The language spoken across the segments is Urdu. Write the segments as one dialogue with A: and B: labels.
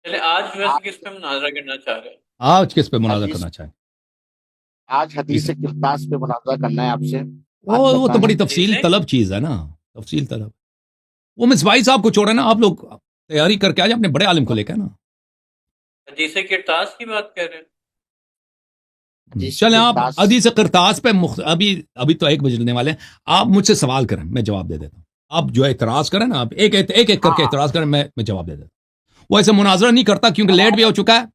A: چلے آج ویسے کس پہ مناظرہ کرنا چاہ رہے ہیں؟
B: آج کس پہ مناظرہ
C: حدیث
B: کرنا چاہیں؟
C: آج حدیث کرتاس پہ مناظرہ کرنا ہے آپ سے. آج
B: وہ تو بڑی
C: بتائیں.
B: تفصیل
A: حدیثیں
B: طلب چیز ہے نا، تفصیل طلب. وہ مصباحی صاحب کو چھوڑے نا، آپ لوگ تیاری کر کے آ جائیں، اپنے بڑے عالم کو لے کے نا.
A: حدیث کرتاس کی بات کر رہے ہیں.
C: حدیث
B: چلیں آپ
C: کرتاس.
B: حدیث قرطاس پہ ابھی تو 1 بجے لینے والے ہیں. آپ مجھ سے سوال کریں، میں جواب دے دیتا ہوں. آپ جو اعتراض کریں نا، آپ ایک ایک کر کے اعتراض کریں، میں جواب دے دیتا ہوں. وہ ایسے مناظرہ نہیں کرتا کیونکہ لیٹ بھی ہو چکا ہے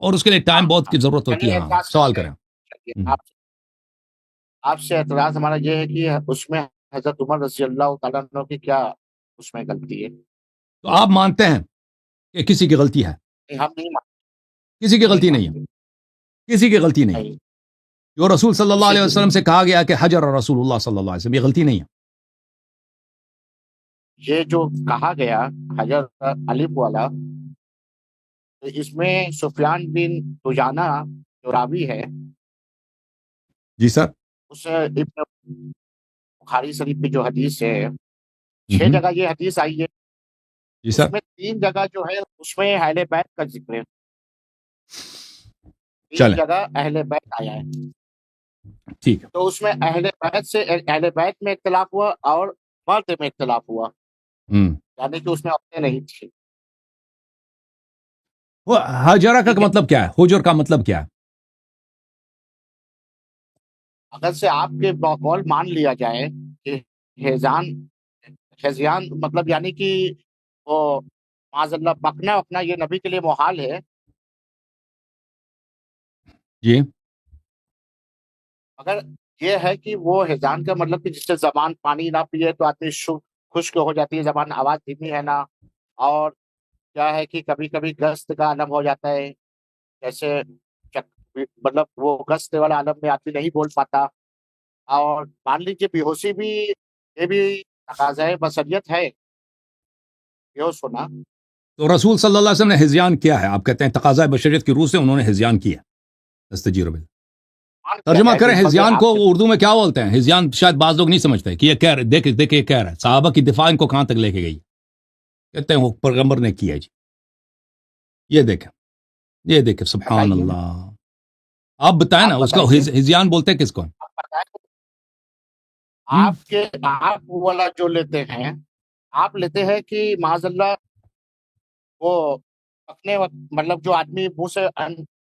B: اور اس کے لیے ٹائم بہت کی ضرورت ہوتی
C: چلیے
B: ہے. ہاں
C: اعتراض
B: سوال
C: کرتے
B: کریں.
C: ہیں. چلیے آپ سے اعتراض ہمارا یہ ہے کہ اس میں حضرت عمر رضی اللہ تعالیٰ عنہ کی کیا اس میں غلطی ہے؟
B: تو آپ مانتے ہیں کہ کسی کی غلطی ہے؟
C: ہم نہیں
B: کسی کی غلطی نہیں ہے،
C: مانتے.
B: کسی کی غلطی نہیں.
C: نہیں.
B: جو رسول صلی اللہ
C: کسی
B: علیہ
C: کی
B: وسلم سے کہا گیا کہ حجر رسول اللہ صلی اللہ علیہ وسلم، یہ غلطی نہیں ہے.
C: یہ جو کہا گیا حجر الف والا، تو اس میں سفیان بن دجانہ جو راوی ہے،
B: جی سر.
C: اس ابن بخاری شریف کی جو حدیث ہے، 6
B: ہوں،
C: جگہ یہ حدیث آئی ہے.
B: جی
C: اس
B: سر.
C: میں 3 جگہ جو ہے اس میں اہل بیت کا ذکر ہے. 3
B: چلیں
C: جگہ اہل بیت آیا ہے.
B: ٹھیک ہے.
C: تو اس میں اہل بیت میں اختلاف ہوا اور مرد میں اختلاف ہوا،
B: ہوں.
C: یعنی کہ اس میں عورتیں نہیں تھی.
B: وہ حجرہ کا
C: ٹھیک ہے.
B: مطلب کیا ہے؟ حجر کا مطلب کیا ہے؟
C: اگر سے آپ کے قول مان لیا جائے کہ ہیزیان مطلب یعنی کہ وہ معاذ اللہ بکنا اپنا یہ نبی کے لیے محال ہے.
B: جی.
C: اگر یہ ہے کہ وہ ہیزان کا مطلب کہ جس سے زبان پانی نہ پیے تو آدمی خشک ہو جاتی ہے، زبان آواز دھیمی ہے نا، اور کیا ہے کہ کبھی کبھی گست کا عالم ہو جاتا ہے، جیسے مطلب وہ گست والا عالم میں آدمی نہیں بول پاتا. اور مان لیجیے بیہوشی بھی، یہ بھی تقاضۂ بصریت ہے، بیہوش ہونا.
B: تو رسول صلی اللہ علیہ وسلم نے ہزیان کیا ہے؟ آپ کہتے ہیں تقاضۂ بشریت کی روح سے انہوں نے ہزیان کیا. استجیر باللہ.
C: مان کیا
B: ترجمہ
C: جائے
B: کریں
C: کہ مگر
B: ہزیان
C: آپ
B: کو
C: کے
B: اردو میں کیا بولتے ہیں؟ ہزیان شاید بعض لوگ نہیں سمجھتے کہ یہ کہہ رہے، دیکھ یہ کہہ رہا ہے صحابہ کی دفاع ان کو کہاں تک لے کے گئی. کہتے ہیں وہ پیغمبر نے کیا جی. یہ دیکھیں سبحان
C: بتائیے.
B: اللہ. آپ بتائیں نا
C: آپ
B: اس کا
C: بتائیے.
B: ہزیان بولتے ہیں کس کو؟
C: آپ بتائیں.
B: ہم؟
C: آپ والا جو لیتے ہیں، آپ لیتے ہیں کہ معاذ اللہ وہ اپنے مطلب جو آدمی منہ سے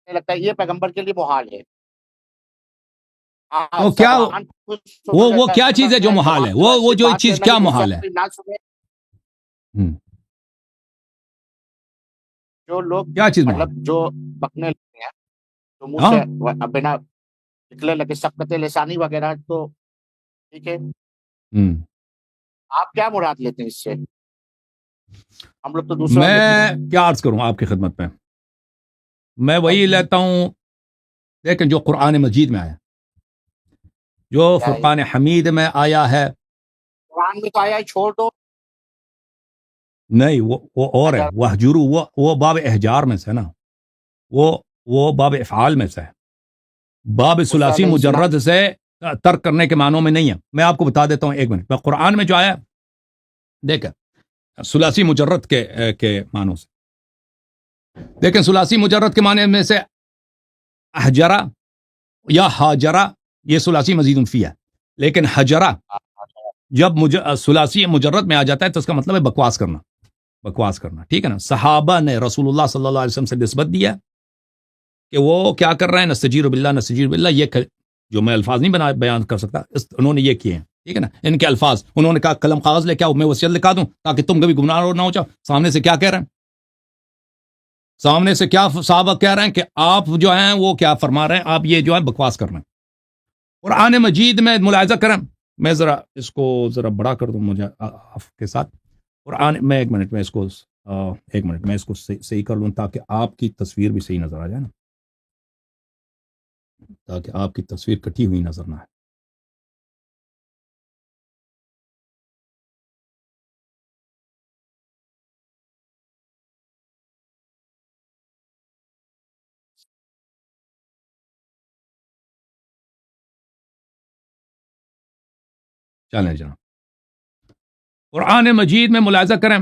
C: لگتا ہے یہ پیغمبر کے لیے محال ہے.
B: وہ کیا،
C: زبان خشک ہو
B: وہ کیا چیز ہے جو
C: جائے،
B: محال
C: زبان
B: ہے؟
C: سے
B: وہ
C: ویسی
B: جو
C: بات
B: چیز
C: کرنا
B: کیا
C: کہ دوسرا
B: محال ہے؟
C: کوئی نہ سنے.
B: ہم،
C: جو لوگ
B: کیا چیز محال
C: مطلب
B: ہے؟
C: جو بکنے لگتے ہیں، تو منہ
B: ہاں.
C: سے بنا نکلے لگے سبقت لسانی وغیرہ، تو ٹھیک ہے.
B: ہم.
C: آپ کیا مراد لیتے ہیں اس سے؟ ہم لوگ تو دوسرا لیتے ہیں.
B: میں کیا عرض کروں آپ کی خدمت میں؟ میں وہی لیتا ہوں لیکن جو قرآن مجید میں آیا، جو
C: کیا ہے
B: فرقان حمید میں آیا ہے.
C: قرآن میں تو آیا ہے، چھوڑ دو.
B: نہیں، وہ اور ہے. وہجرو وہ باب احجار میں سے نا، وہ باب افعال میں سے ہے. باب
C: موسیٰ
B: ثلاثی
C: علیہ السلام.
B: مجرد سے ترک کرنے کے معنوں میں نہیں ہے. میں آپ کو بتا دیتا ہوں 1 منٹ میں. قرآن میں جو آیا دیکھیں ثلاثی مجرد کے معنوں سے، دیکھیں ثلاثی مجرد کے معنی میں سے احجرا یا حاجرا، یہ ثلاثی مزید فی ہے. لیکن حجرا جب ثلاثی مجرد میں آ جاتا ہے تو اس کا مطلب ہے بکواس کرنا. ٹھیک ہے نا. صحابہ نے رسول اللہ صلی اللہ علیہ وسلم سے نسبت دیا کہ وہ کیا کر رہے ہیں، نستجیر باللہ. یہ جو میں الفاظ نہیں بیان کر سکتا، انہوں نے یہ کیے ہیں. ٹھیک ہے نا. ان کے الفاظ، انہوں نے کہا قلم کاغذ لے کے آؤ، میں وصیت لکھا دوں تاکہ تم کبھی گمراہ نہ ہو جاؤ. سامنے سے کیا کہہ رہے ہیں؟ سامنے سے کیا صحابہ کہہ رہے ہیں کہ آپ جو ہیں وہ کیا فرما رہے ہیں؟ آپ یہ جو ہے بکواس کر رہے ہیں. قرآن مجید میں ملاحظہ کریں. میں ذرا اس کو ذرا بڑا کر دوں مجھے آپ کے ساتھ. قرآن میں 1 منٹ میں اس کو 1 منٹ میں اس کو صحیح کر لوں تاکہ آپ کی تصویر بھی صحیح نظر آ جائے نا، تاکہ آپ کی تصویر کٹی ہوئی نظر نہ آئے. چلیں جناب. قرآن مجید میں ملاحظہ کریں.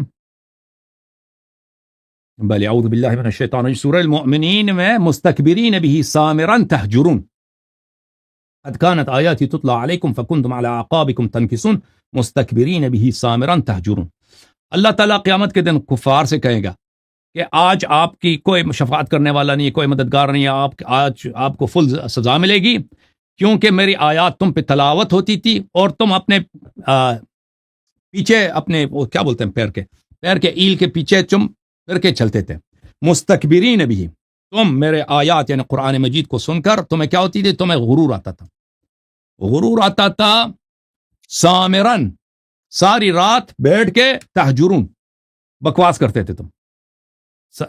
B: بل اعوذ باللہ من الشیطان الرجیم سورہ المؤمنین میں مستکبرین به سامرا تہجرون قد كانت آیاتی تطلع علیکم فکنتم علی اعقابکم تنکسون مستکبرین به سامرا تہجرون. اللہ تعالیٰ قیامت کے دن کفار سے کہے گا کہ آج آپ کی کوئی شفاعت کرنے والا نہیں ہے، کوئی مددگار نہیں ہے، آج آپ کو فل سزا ملے گی کیونکہ میری آیات تم پہ تلاوت ہوتی تھی اور تم اپنے پیچھے اپنے وہ کیا بولتے ہیں پیر کے ایل کے پیچھے تم پھر کے چلتے تھے. مستکبرین بھی تم میرے آیات یعنی قرآن مجید کو سن کر تمہیں کیا ہوتی تھی؟ تمہیں غرور آتا تھا سامرن ساری رات بیٹھ کے تہجرون بکواس کرتے تھے تم.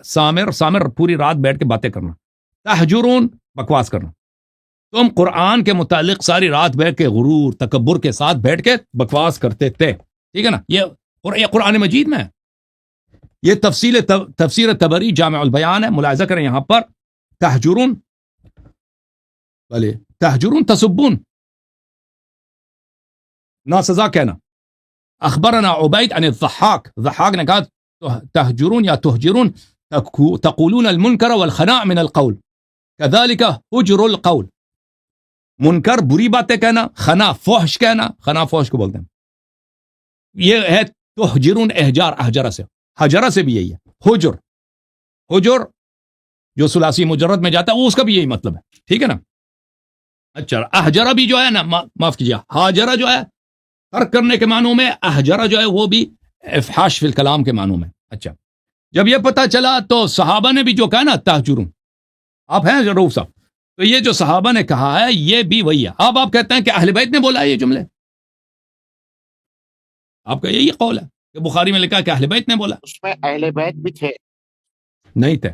B: سامر پوری رات بیٹھ کے باتیں کرنا، تہجرون بکواس کرنا. تم قرآن کے متعلق ساری رات بیٹھ کے غرور تکبر کے ساتھ بیٹھ کے بکواس کرتے تھے. ٹھیک ہے نا؟ یہ قرآن مجید میں ہے. یہ تفسیر تبری جامع البیان ہے، ملاحظہ کریں یہاں پر تہجرون تہجرون تسبون ناسزا کہنا. اخبرنا عبید عن الضحاک، ضحاک نے کہا تہجرون یا تہجرون تقولون المنکر والخناء من القول كذلك حجر القول. منکر بری باتیں کہنا، خنا فحش کہنا، خنا فحش کو بولتے ہیں. یہ ہے تہجرون احجار حجرہ سے بھی یہی ہے. حجر جو ثلاثی مجرد میں جاتا ہے وہ اس کا بھی یہی مطلب ہے. ٹھیک ہے نا؟ اچھا احجرہ بھی جو ہے نا، معاف کیجیے، حاجرہ جو ہے ترک کرنے کے معنوں میں، احجرہ جو ہے وہ بھی افحاش فی الکلام کے معنوں میں. اچھا جب یہ پتہ چلا تو صحابہ نے بھی جو کہا نا تہجرون، آپ ہیں رؤوف صاحب، تو یہ جو صحابہ نے کہا ہے یہ بھی وہی ہے. اب آپ کہتے ہیں کہ اہل بیت نے بولا ہے یہ جملے، آپ کا یہی قول ہے کہ بخاری میں لکھا ہے کہ اہل بیت نے بولا.
C: اس میں اہل بیت بھی تھے
B: نہیں تھے.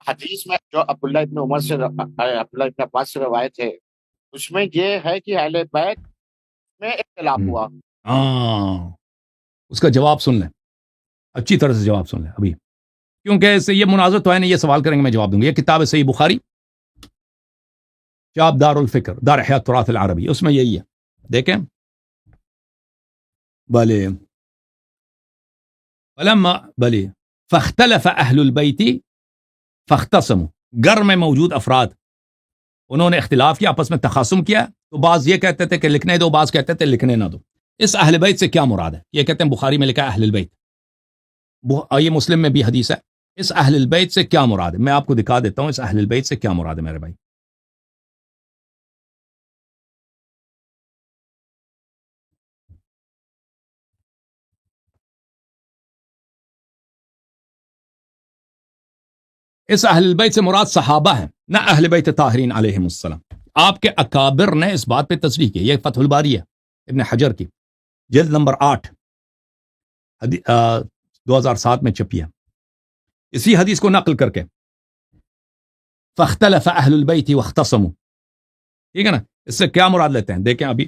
C: حدیث میں جو عبداللہ ابن عمر سے عبداللہ ابن عباس سے روایت ہے اس میں یہ ہے کہ اہل بیت میں اختلاف ہوا.
B: ہاں اس کا جواب سن لیں، اچھی طرح سے جواب سن لیں ابھی، کیونکہ اس سے یہ مناظر تو ہے نہیں، یہ سوال کریں گے میں جواب دوں گا. یہ کتاب ہے صحیح بخاری، چاپ دار الفکر دار احیاء التراث العربی، اس میں یہی ہے. دیکھیں بلی فاختلف اہل البیت فاختصموا، گھر میں موجود افراد انہوں نے اختلاف کیا، آپس میں تخاصم کیا. تو بعض یہ کہتے تھے کہ لکھنے دو، بعض کہتے تھے لکھنے نہ دو. اس اہل بیت سے کیا مراد ہے؟ یہ کہتے ہیں بخاری میں لکھا ہے اہل البیت، یہ مسلم میں بھی حدیث ہے. اس اہل البیت سے کیا مراد ہے؟ میں آپ کو دکھا دیتا ہوں اس اہل البیت سے کیا مراد ہے میرے بھائی. اس اہل البیت سے مراد صحابہ ہیں، نہ اہل بیت طاہرین علیہم السلام. آپ کے اکابر نے اس بات پہ تصریح کی. یہ فتح الباری ہے ابن حجر کی، جلد نمبر 8، 2007 میں چھپی ہے. اسی حدیث کو نقل کر کے فاختلف اہل البیت واختصموا، ٹھیک ہے نا؟ اس سے کیا مراد لیتے ہیں دیکھیں، ابھی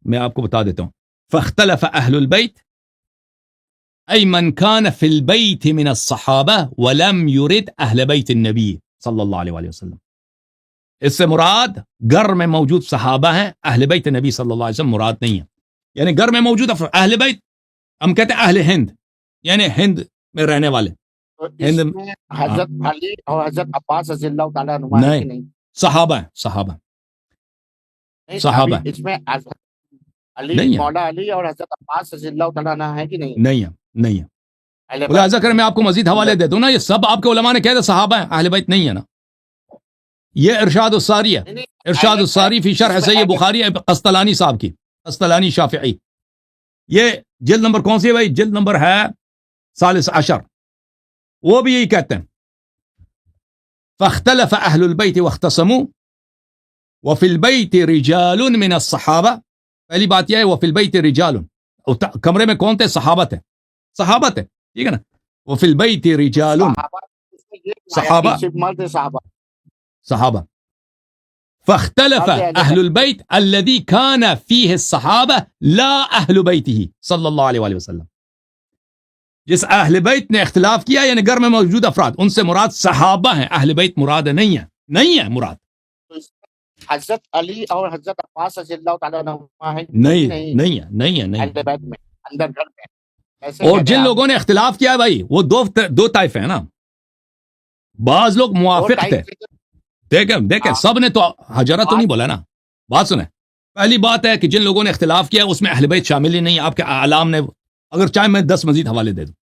B: میں آپ کو بتا دیتا ہوں. فاختلف اہل البیت ای من کان فی البیت من الصحابہ ولم یرد اہل بیت النبی صلی اللہ علیہ وآلہ وسلم. اس سے مراد گھر میں موجود صحابہ ہیں، اہل بیت نبی صلی اللہ علیہ وسلم مراد نہیں ہے. یعنی گھر میں موجود اہل بیت، ہم کہتے ہیں اہل ہند، یعنی ہند میں رہنے والے.
C: تو اس میں حضرت علی اور حضرت عباس رضی اللہ تعالیٰ عنہ نہیں،
B: صحابہ ہیں، صحابہ
C: اس میں حضرت علی، مولا علی اور حضرت عباس رضی اللہ تعالیٰ عنہ ہے کہ نہیں
B: ہے. لہٰذا کر میں آپ کو مزید حوالے دے دوں نا، یہ سب آپ کے علماء نے کہہ دیا صحابہ ہیں، اہل بیت نہیں ہے نا. یہ ارشاد الساری ہے، ارشاد الساری فی شرح صحیح بخاری قسطلانی صاحب کی، قسطلانی شافعی. یہ جلد نمبر کون سی ہے بھائی؟ جلد نمبر ہے 13. وہ بھی یہی کہتے ہیں فاختلف اہل البیت واختصموا وفی البیت رجال من الصحابہ. پہلی بات یہ ہے وفی البیت رجال، کمرے میں کون تھے؟ صحابت ہے، ٹھیک ہے نا؟ وفی البیت رجال، صحابہ. فاختلف اہل البیت الذی کان فیہ الصحابہ لا اہل بیتہ صلی اللہ علیہ وآلہ وسلم. جس اہل بیت نے اختلاف کیا یعنی گھر میں موجود افراد، ان سے مراد صحابہ ہیں، اہل بیت مراد نہیں ہے مراد.
C: حضرت علی اور حضرت عباس رضی اللہ تعالیٰ عنہ ہے
B: نہیں
C: اہل بیت میں اندر گھر میں.
B: اور جن لوگوں نے اختلاف کیا ہے بھائی وہ دو طائفے ہیں نا. بعض لوگ
C: دو
B: موافق
C: ٹائم
B: تھے. دیکھیں
C: ہاں
B: سب نے تو حجرہ تو
C: بات
B: نہیں بولا نا. بات سنیں, پہلی بات ہے کہ جن لوگوں نے اختلاف کیا اس میں اہل بیت شامل ہی نہیں. آپ کے اعلام نے, اگر چاہے میں 10 مزید حوالے دے دوں,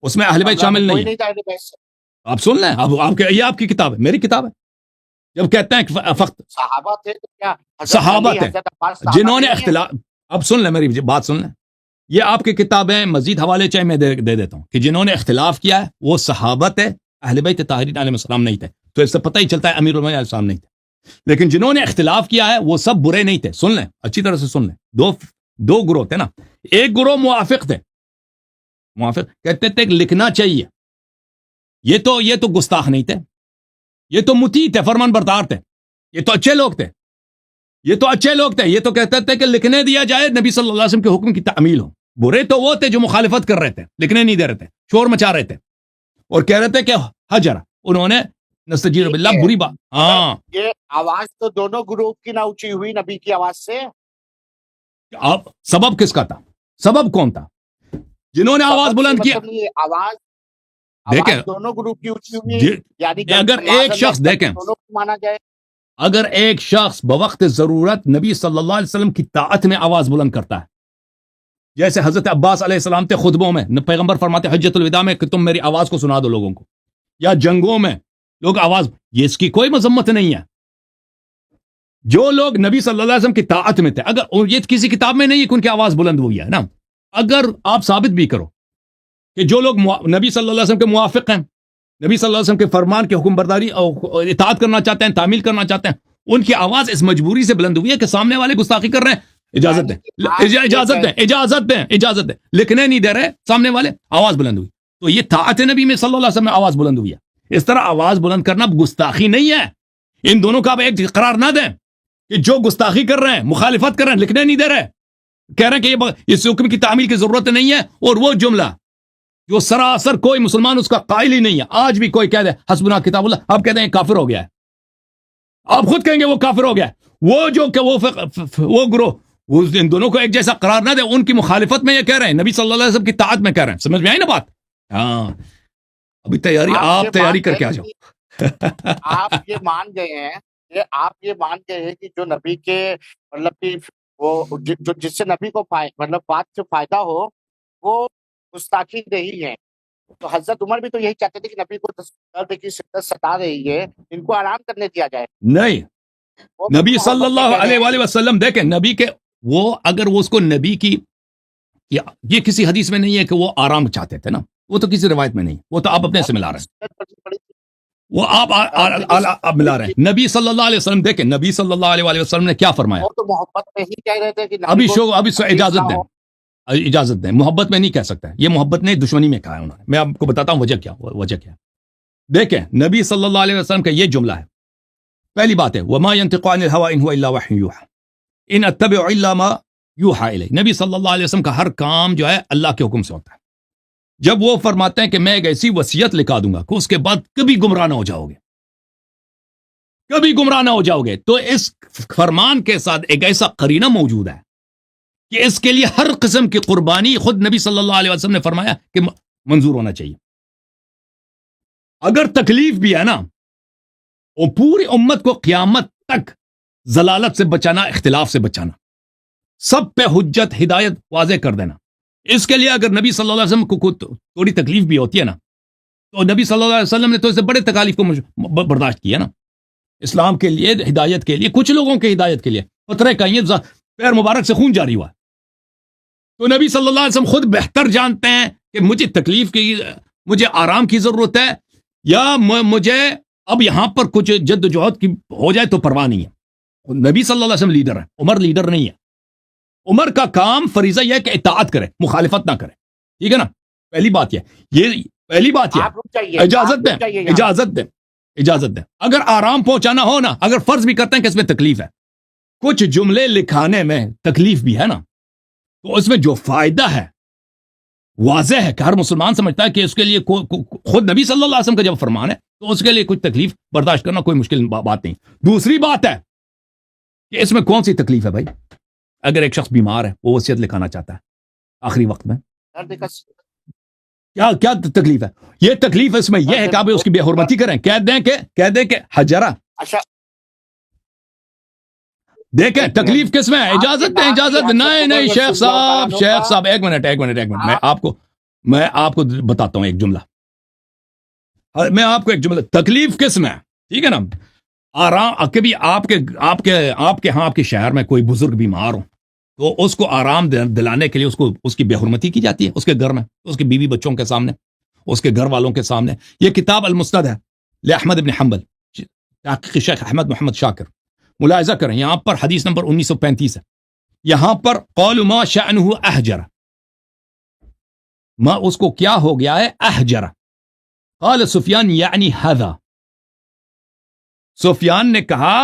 B: اس میں اہل بیت
C: اللہ میں
B: شامل
C: کوئی
B: نہیں ہے.
C: نہیں جائے گا بحث.
B: آپ سن لیں, اب یہ آپ کی کتاب ہے, میری کتاب ہے. جب کہتے ہیں کہ فقط
C: صحابہ تھے تو کیا حضرت
B: صحابہ
C: علی
B: تھے
C: حضرت عباس صحابہ
B: جنہوں نے
C: نہیں ہیں؟
B: اختلاف, اب سن لیں میری بات سن لیں, یہ آپ کی کتاب ہے, مزید حوالے چاہے میں دے دیتا ہوں, کہ جنہوں نے اختلاف کیا ہے وہ صحابہ تھے, اہل بیت طاہرین علیہ السلام نہیں تھے. تو اس سے پتہ ہی چلتا ہے امیر المومنین علیہ السلام نہیں تھے. لیکن جنہوں نے اختلاف کیا ہے وہ سب برے نہیں تھے. سن لیں اچھی طرح سے سن لیں, دو گروہ تھے نا. ایک گروہ موافق تھے, موافق کہتے تھے کہ لکھنا چاہیے. یہ تو گستاخ نہیں تھے, یہ تو مطیع تھے, فرمان بردار تھے, یہ تو اچھے لوگ تھے, یہ تو کہتے تھے کہ لکھنے دیا جائے, نبی صلی اللہ علیہ وسلم کے حکم کی تعمیل ہو. برے تو وہ تھے جو مخالفت کر رہے تھے, لکھنے نہیں دے رہے تھے, شور مچا رہے تھے, اور کہہ رہے تھے کہ حجر, انہوں نے نستجیر باللہ, بری بات. ہاں,
C: یہ آواز تو دونوں گروپ کی نہ اونچی ہوئی نبی کی آواز سے.
B: اب سبب کس کا تھا؟ سبب کون تھا جنہوں نے آواز
C: سبب
B: بلند
C: سے
B: کیا؟
C: مطلب یہ آواز
B: دیکھیں,
C: دونوں گروپ کی اونچی ہوئی,
B: جی-
C: یعنی
B: اگر ایک شخص دیکھیں,
C: دونوں کو مانا جائے.
B: اگر ایک شخص بوقت ضرورت نبی صلی اللہ علیہ وسلم کی طاعت میں آواز بلند کرتا ہے, جیسے حضرت عباس علیہ السلام تھے خطبوں میں, پیغمبر فرماتے حجۃ الوداع میں کہ تم میری آواز کو سنا دو لوگوں کو, یا جنگوں میں لوگ آواز, یہ اس کی کوئی مذمت نہیں ہے. جو لوگ نبی صلی اللہ علیہ وسلم کی طاعت میں تھے, اگر یہ کسی کتاب میں نہیں ہے کہ ان کی آواز بلند ہوئی ہے نا, اگر آپ ثابت بھی کرو کہ جو لوگ نبی صلی اللہ علیہ وسلم کے موافق ہیں, نبی صلی اللہ علیہ وسلم کے فرمان کی حکم برداری اور اطاعت کرنا چاہتے ہیں, تعمیل کرنا چاہتے ہیں, ان کی آواز اس مجبوری سے بلند ہوئی ہے کہ سامنے والے گستاخی کر رہے ہیں, اجازت دیں, لکھنے نہیں دے رہے سامنے والے, آواز بلند ہوئی. تو یہ طاعت نبی میں صلی اللہ علیہ وسلم میں آواز بلند ہوئی ہے. اس طرح آواز بلند کرنا گستاخی نہیں ہے. ان دونوں کا آپ ایک قرار نہ دیں کہ جو گستاخی کر رہے ہیں, مخالفت کر رہے ہیں, لکھنے نہیں دے رہے, کہہ رہے ہیں کہ اس حکم کی تعمیل کی ضرورت نہیں ہے, اور وہ جملہ جو سراسر کوئی مسلمان اس کا قائل ہی نہیں ہے. آج بھی کوئی کہہ دے حسبنا کتاب اللہ, آپ کہتے ہیں کافر ہو گیا ہے, آپ خود کہیں گے وہ کافر ہو گیا ہے. وہ جو کہ وہ گروہ, ان دونوں کو ایک جیسا قرار نہ دے, ان کی مخالفت میں یہ کہہ رہے ہیں, نبی صلی اللہ علیہ وسلم کی طاعت میں کہہ رہے ہیں. سمجھ میں آئی نا بات؟ ہاں, ابھی آپ تیاری کر کے آ جاؤ.
C: آپ یہ مان گئے ہیں کہ جو نبی کے مطلب کہ وہ جو جس سے نبی کو مطلب بات سے فائدہ ہو وہ گستاخی نہیں ہے. تو حضرت عمر بھی تو یہی چاہتے تھے کہ نبی کو درد کی شدت ستا رہی ہے, ان کو آرام کرنے دیا جائے.
B: نہیں,
C: وہ تو
B: نبی صلی
C: محبت سے
B: اللہ
C: کہہ رہے
B: علیہ
C: ہیں.
B: وآلہ وسلم دیکھیں, نبی کے وہ اگر وہ اس کو نبی کی, یہ کسی حدیث میں نہیں ہے کہ وہ آرام چاہتے تھے نا, وہ تو کسی روایت میں نہیں, وہ تو آپ اپنے سے ملا رہے ہیں, وہ آپ ملا رہے ہیں. نبی صلی اللہ علیہ وسلم دیکھیں, نبی صلی اللہ علیہ وآلہ وسلم نے کیا فرمایا؟
C: وہ تو محبت میں ہی کہہ رہے تھے کہ نبی کو
B: ابھی اجازت دیں, محبت میں نہیں کہہ سکتا, یہ محبت نہیں دشمنی میں کہا ہے انہوں نے. میں آپ کو بتاتا ہوں وجہ کیا. دیکھیں, نبی صلی اللہ علیہ وسلم کا یہ جملہ ہے, پہلی بات ہے وما ينطق عن الهوى ان هو الا وحي يوحى ان اتبع الا ما يوحى الي. نبی صلی اللہ علیہ وسلم کا ہر کام جو ہے اللہ کے حکم سے ہوتا ہے. جب وہ فرماتے ہیں کہ میں ایک ایسی وصیت لکھا دوں گا کہ اس کے بعد کبھی گمراہ نہ ہو جاؤ گے, تو اس فرمان کے ساتھ ایک ایسا قرینہ موجود ہے کہ اس کے لیے ہر قسم کی قربانی خود نبی صلی اللہ علیہ وسلم نے فرمایا کہ منظور ہونا چاہیے. اگر تکلیف بھی ہے نا, اور پوری امت کو قیامت تک ضلالت سے بچانا, اختلاف سے بچانا, سب پہ حجت ہدایت واضح کر دینا, اس کے لیے اگر نبی صلی اللہ علیہ وسلم کو تھوڑی تکلیف بھی ہوتی ہے نا, تو نبی صلی اللہ علیہ وسلم نے تو اس سے بڑے تکالیف کو برداشت کیا نا, اسلام کے لیے, ہدایت کے لیے, کچھ لوگوں کے ہدایت کے لیے پتھرے کا یہ پیر مبارک سے خون جاری ہوا. تو نبی صلی اللہ علیہ وسلم خود بہتر جانتے ہیں کہ مجھے تکلیف کی, مجھے آرام کی ضرورت ہے, یا مجھے اب یہاں پر کچھ جد و جہد کی ہو جائے تو پرواہ نہیں ہے. نبی صلی اللہ علیہ وسلم لیڈر ہے, عمر لیڈر نہیں ہے. عمر کا کام فریضہ یہ ہے کہ اطاعت کرے, مخالفت نہ کرے. ٹھیک ہے نا, پہلی بات یہ اجازت دیں اگر آرام پہنچانا ہو نا, اگر فرض بھی کرتے ہیں کہ اس میں تکلیف ہے, کچھ جملے لکھانے میں تکلیف بھی ہے نا, تو اس میں جو فائدہ ہے واضح ہے کہ ہر مسلمان سمجھتا ہے کہ اس کے لیے خود نبی صلی اللہ علیہ وسلم کا جب فرمان ہے تو اس کے لیے کچھ تکلیف برداشت کرنا کوئی مشکل بات نہیں. دوسری بات ہے کہ اس میں کون سی تکلیف ہے بھائی؟ اگر ایک شخص بیمار ہے, وہ وصیت لکھانا چاہتا ہے آخری وقت میں, کیا کیا تکلیف ہے؟ یہ تکلیف اس میں یہ ہے کہ آپ اس کی بے حرمتی کریں، کہہ دیں کہ حجرہ.
C: اچھا
B: دیکھیں تکلیف کس میں ہے؟ اجازت دیں، اجازت دیں. نہیں شیخ صاحب ایک منٹ میں آپ کو بتاتا ہوں ایک جملہ. میں آپ کو ایک جملہ، تکلیف کس میں ہے؟ ٹھیک ہے نا. آرام، کبھی آپ کے ہاں آپ کے شہر میں کوئی بزرگ بیمار ہو تو اس کو آرام دلانے کے لیے اس کی بے حرمتی کی جاتی ہے اس کے گھر میں، اس کے بیوی بچوں کے سامنے، اس کے گھر والوں کے سامنے. یہ کتاب المسند ہے لأحمد بن حنبل، تحقیق شیخ احمد محمد شاکر. ملاحظہ کریں یہاں پر حدیث نمبر 1935 ہے. یہاں پر قول ما شأنہ احجر، ما اس کو کیا ہو گیا ہے؟ احجر. قال سفیان یعنی ھذا، سفیان نے کہا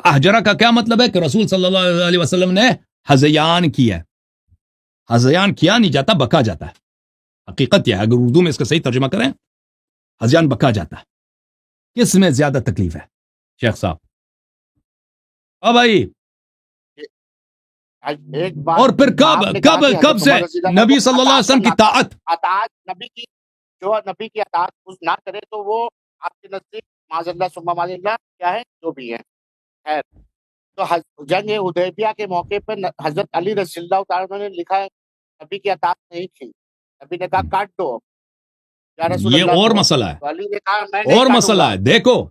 B: احجرہ کا کیا مطلب ہے؟ کہ رسول صلی اللہ علیہ وسلم نے ہذیان کیا ہے. ہذیان کیا نہیں جاتا، بکا جاتا ہے. حقیقت یہ ہے، اگر اردو میں اس کا صحیح ترجمہ کریں ہذیان بکا جاتا ہے. کس میں زیادہ تکلیف ہے شیخ صاحب؟ بھائی
C: ایک بات،
B: اور پھر کب سے نبی صلی اللہ علیہ وسلم کی طاعت،
C: نبی کی جو نبی کی اطاعت نہ کرے تو وہ آپ کے نزدیک معاذ اللہ ثم معاذ اللہ کیا ہے؟ جو بھی ہے. خیر، تو جنگ حدیبیہ کے موقع پر حضرت علی رضی اللہ تعالیٰ نے لکھا ہے نبی کی اطاعت نہیں کی، نبی نے کہا کاٹ دو یا رسول
B: یہ
C: اللہ.
B: اور مسئلہ ہے،
C: تو علی نے کہا میں نہیں
B: اور
C: کاٹوں
B: مسئلہ
C: گا.
B: ہے.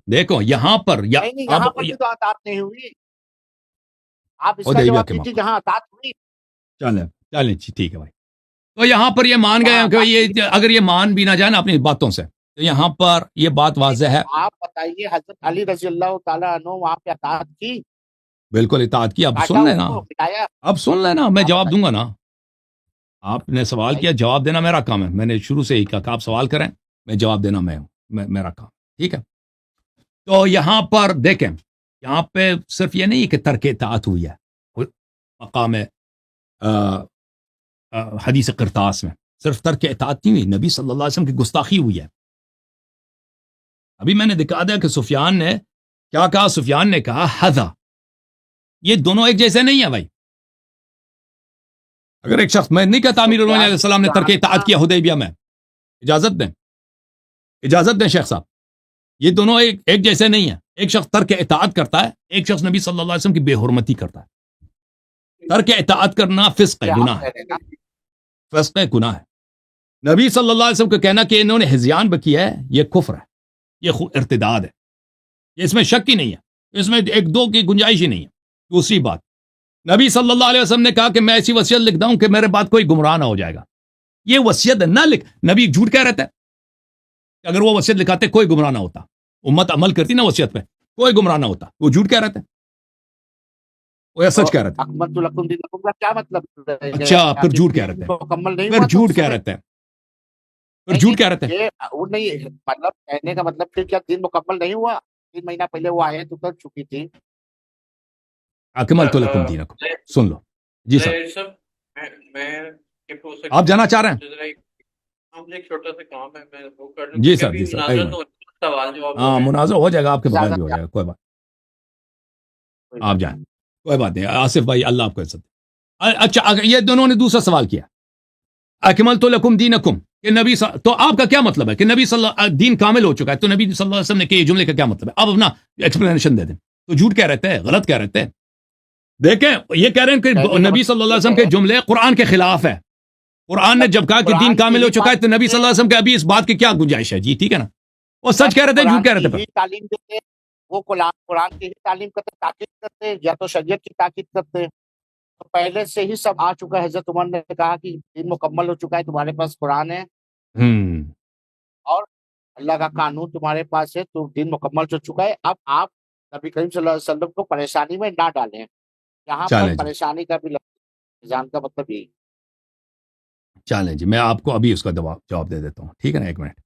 B: دیکھو یہاں پر
C: نہیں یہاں پر بھی تو اطاعت نہیں ہوئی. آپ اس کا
B: حدیبیہ
C: جواب
B: کے
C: دیجیے
B: موقع،
C: جہاں اطاعت ہوئی.
B: چلیں ٹھیک ہے بھائی. تو یہاں پر یہ مان گئے کہ یہ اگر یہ مان بھی نہ جائے نا اپنی باتوں سے، تو یہاں پر یہ بات واضح ہے.
C: آپ بتائیے حضرت علی رضی اللہ تعالیٰ عنہ وہاں پہ اطاعت کی؟
B: بالکل اطاعت کی. اب
C: کاٹا
B: سن
C: اس
B: لینا،
C: کو، مٹایا؟
B: اب سن لینا، میں
C: آپ
B: جواب دوں گا نا. آپ نے سوال
C: بتائیے.
B: کیا، جواب دینا میرا کام ہے. میں نے شروع سے ہی کہا کہ آپ سوال کریں، میں جواب دینا میرا کام. ٹھیک ہے. تو یہاں پر دیکھیں، یہاں پہ صرف یہ نہیں کہ ترک اطاعت ہوئی ہے مقام حدیث قرطاس میں، صرف ترک اطاعت نہیں ہوئی، نبی صلی اللہ علیہ وسلم کی گستاخی ہوئی ہے. ابھی میں نے دکھا دیا کہ سفیان نے کیا کہا. سفیان نے کہا ھذا. یہ دونوں ایک جیسے نہیں ہیں بھائی. اگر ایک شخص، میں نہیں کہتا امیر المومنین علیہ السلام نے ترک اطاعت کیا حدیبیہ میں، اجازت دیں شیخ صاحب، یہ دونوں ایک جیسے نہیں ہیں. ایک شخص ترک اطاعت کرتا ہے، ایک شخص نبی صلی اللہ علیہ وسلم کی بے حرمتی کرتا ہے. ترک اطاعت کرنا فسق ہے، گناہ ہے، فسق ہے، گناہ ہے. نبی صلی اللہ علیہ وسلم کو کہنا کہ انہوں نے ہذیان بکی ہے، یہ کفر ہے، یہ ارتداد ہے. اس میں شک ہی نہیں ہے، اس میں ایک دو کی گنجائش ہی نہیں ہے. دوسری بات، نبی صلی اللہ علیہ وسلم نے کہا کہ میں ایسی وصیت لکھ دوں کہ میرے بعد کوئی گمراہ نہ ہو جائے گا. یہ وصیت نہ لکھ، نبی جھوٹ کہہ رہتا ہے. اگر وہ وصیت لکھاتے کوئی گمراہ نہ ہوتا، امت عمل کرتی نا وصیت پہ، کوئی گمراہ نہ ہوتا. وہ جھوٹ کہہ رہتا ہے، وہ یا سچ کہہ رہتا ہے.
C: اکملت لکم دینکم کا کیا مطلب؟
B: اچھا پھر جھوٹ کہہ رہتے ہیں،
C: مکمل نہیں
B: پھر
C: ہوا
B: جھوٹ کہہ رہتے ہیں، پھر جھوٹ کہہ رہتے ہیں.
C: یہ وہ نہیں مطلب کہنے کا مطلب پھر کیا دین مکمل نہیں ہوا؟ 3 مہینہ پہلے وہ آیت اتر چکی تھی.
B: اکملت لکم دینکم، سن لو جی صاحب. آپ جانا چاہ رہے ہیں؟
A: ایک چھوٹا سا کام ہے، میں وہ کر لوں.
B: جی سر، جی سر،
A: سوال جواب
B: ہاں مناظر ہو جائے گا، آپ کے بغیر بھی ہو
C: اجازت
B: جائے گا، کوئی بات. آپ جائیں، کوئی بات نہیں. آصف بھائی اللہ آپ کو عزت. اچھا اگر یہ دونوں نے دوسرا سوال کیا، اکملت لکم دینکم، کہ نبی تو آپ کا کیا مطلب ہے کہ نبی صلی اللہ دین کامل ہو چکا ہے؟ تو نبی صلی اللہ علیہ وسلم نے کہ یہ جملے کا کیا مطلب ہے؟ اب اپنا ایکسپلینیشن دے دیں. تو جھوٹ کہہ رہتے ہیں، غلط کہہ رہتے ہیں. دیکھیں یہ کہہ رہے ہیں کہ نبی صلی اللہ علیہ وسلم کے جملے قرآن کے خلاف ہے. قرآن نے جب کہا کہ دین کامل ہو چکا ہے تو نبی صلی اللہ علیہ وسلم کے ابھی اس بات کی کیا گنجائش ہے؟ جی ٹھیک ہے نا. وہ سچ کہہ رہے تھے، جھوٹ کہہ رہے تھے.
C: تعلیم دیتے وہ قرآن کی ہی تعلیم کرتے، تاکید کرتے، یا تو شریعت کی تاکید کرتے. تو پہلے سے ہی سب آ چکا ہے. حضرت عمر نے کہا کہ دین مکمل ہو چکا ہے، تمہارے پاس قرآن ہے اور اللہ کا قانون تمہارے پاس ہے، تو دین مکمل ہو چکا ہے. اب آپ نبی کریم صلی اللہ علیہ وسلم کو پریشانی میں نہ ڈالیں. یہاں پر پریشانی کا بھی جان کا مطلب یہی.
B: چلیں جی، میں آپ کو ابھی اس کا جواب دے دیتا ہوں، ٹھیک ہے نا. ایک منٹ.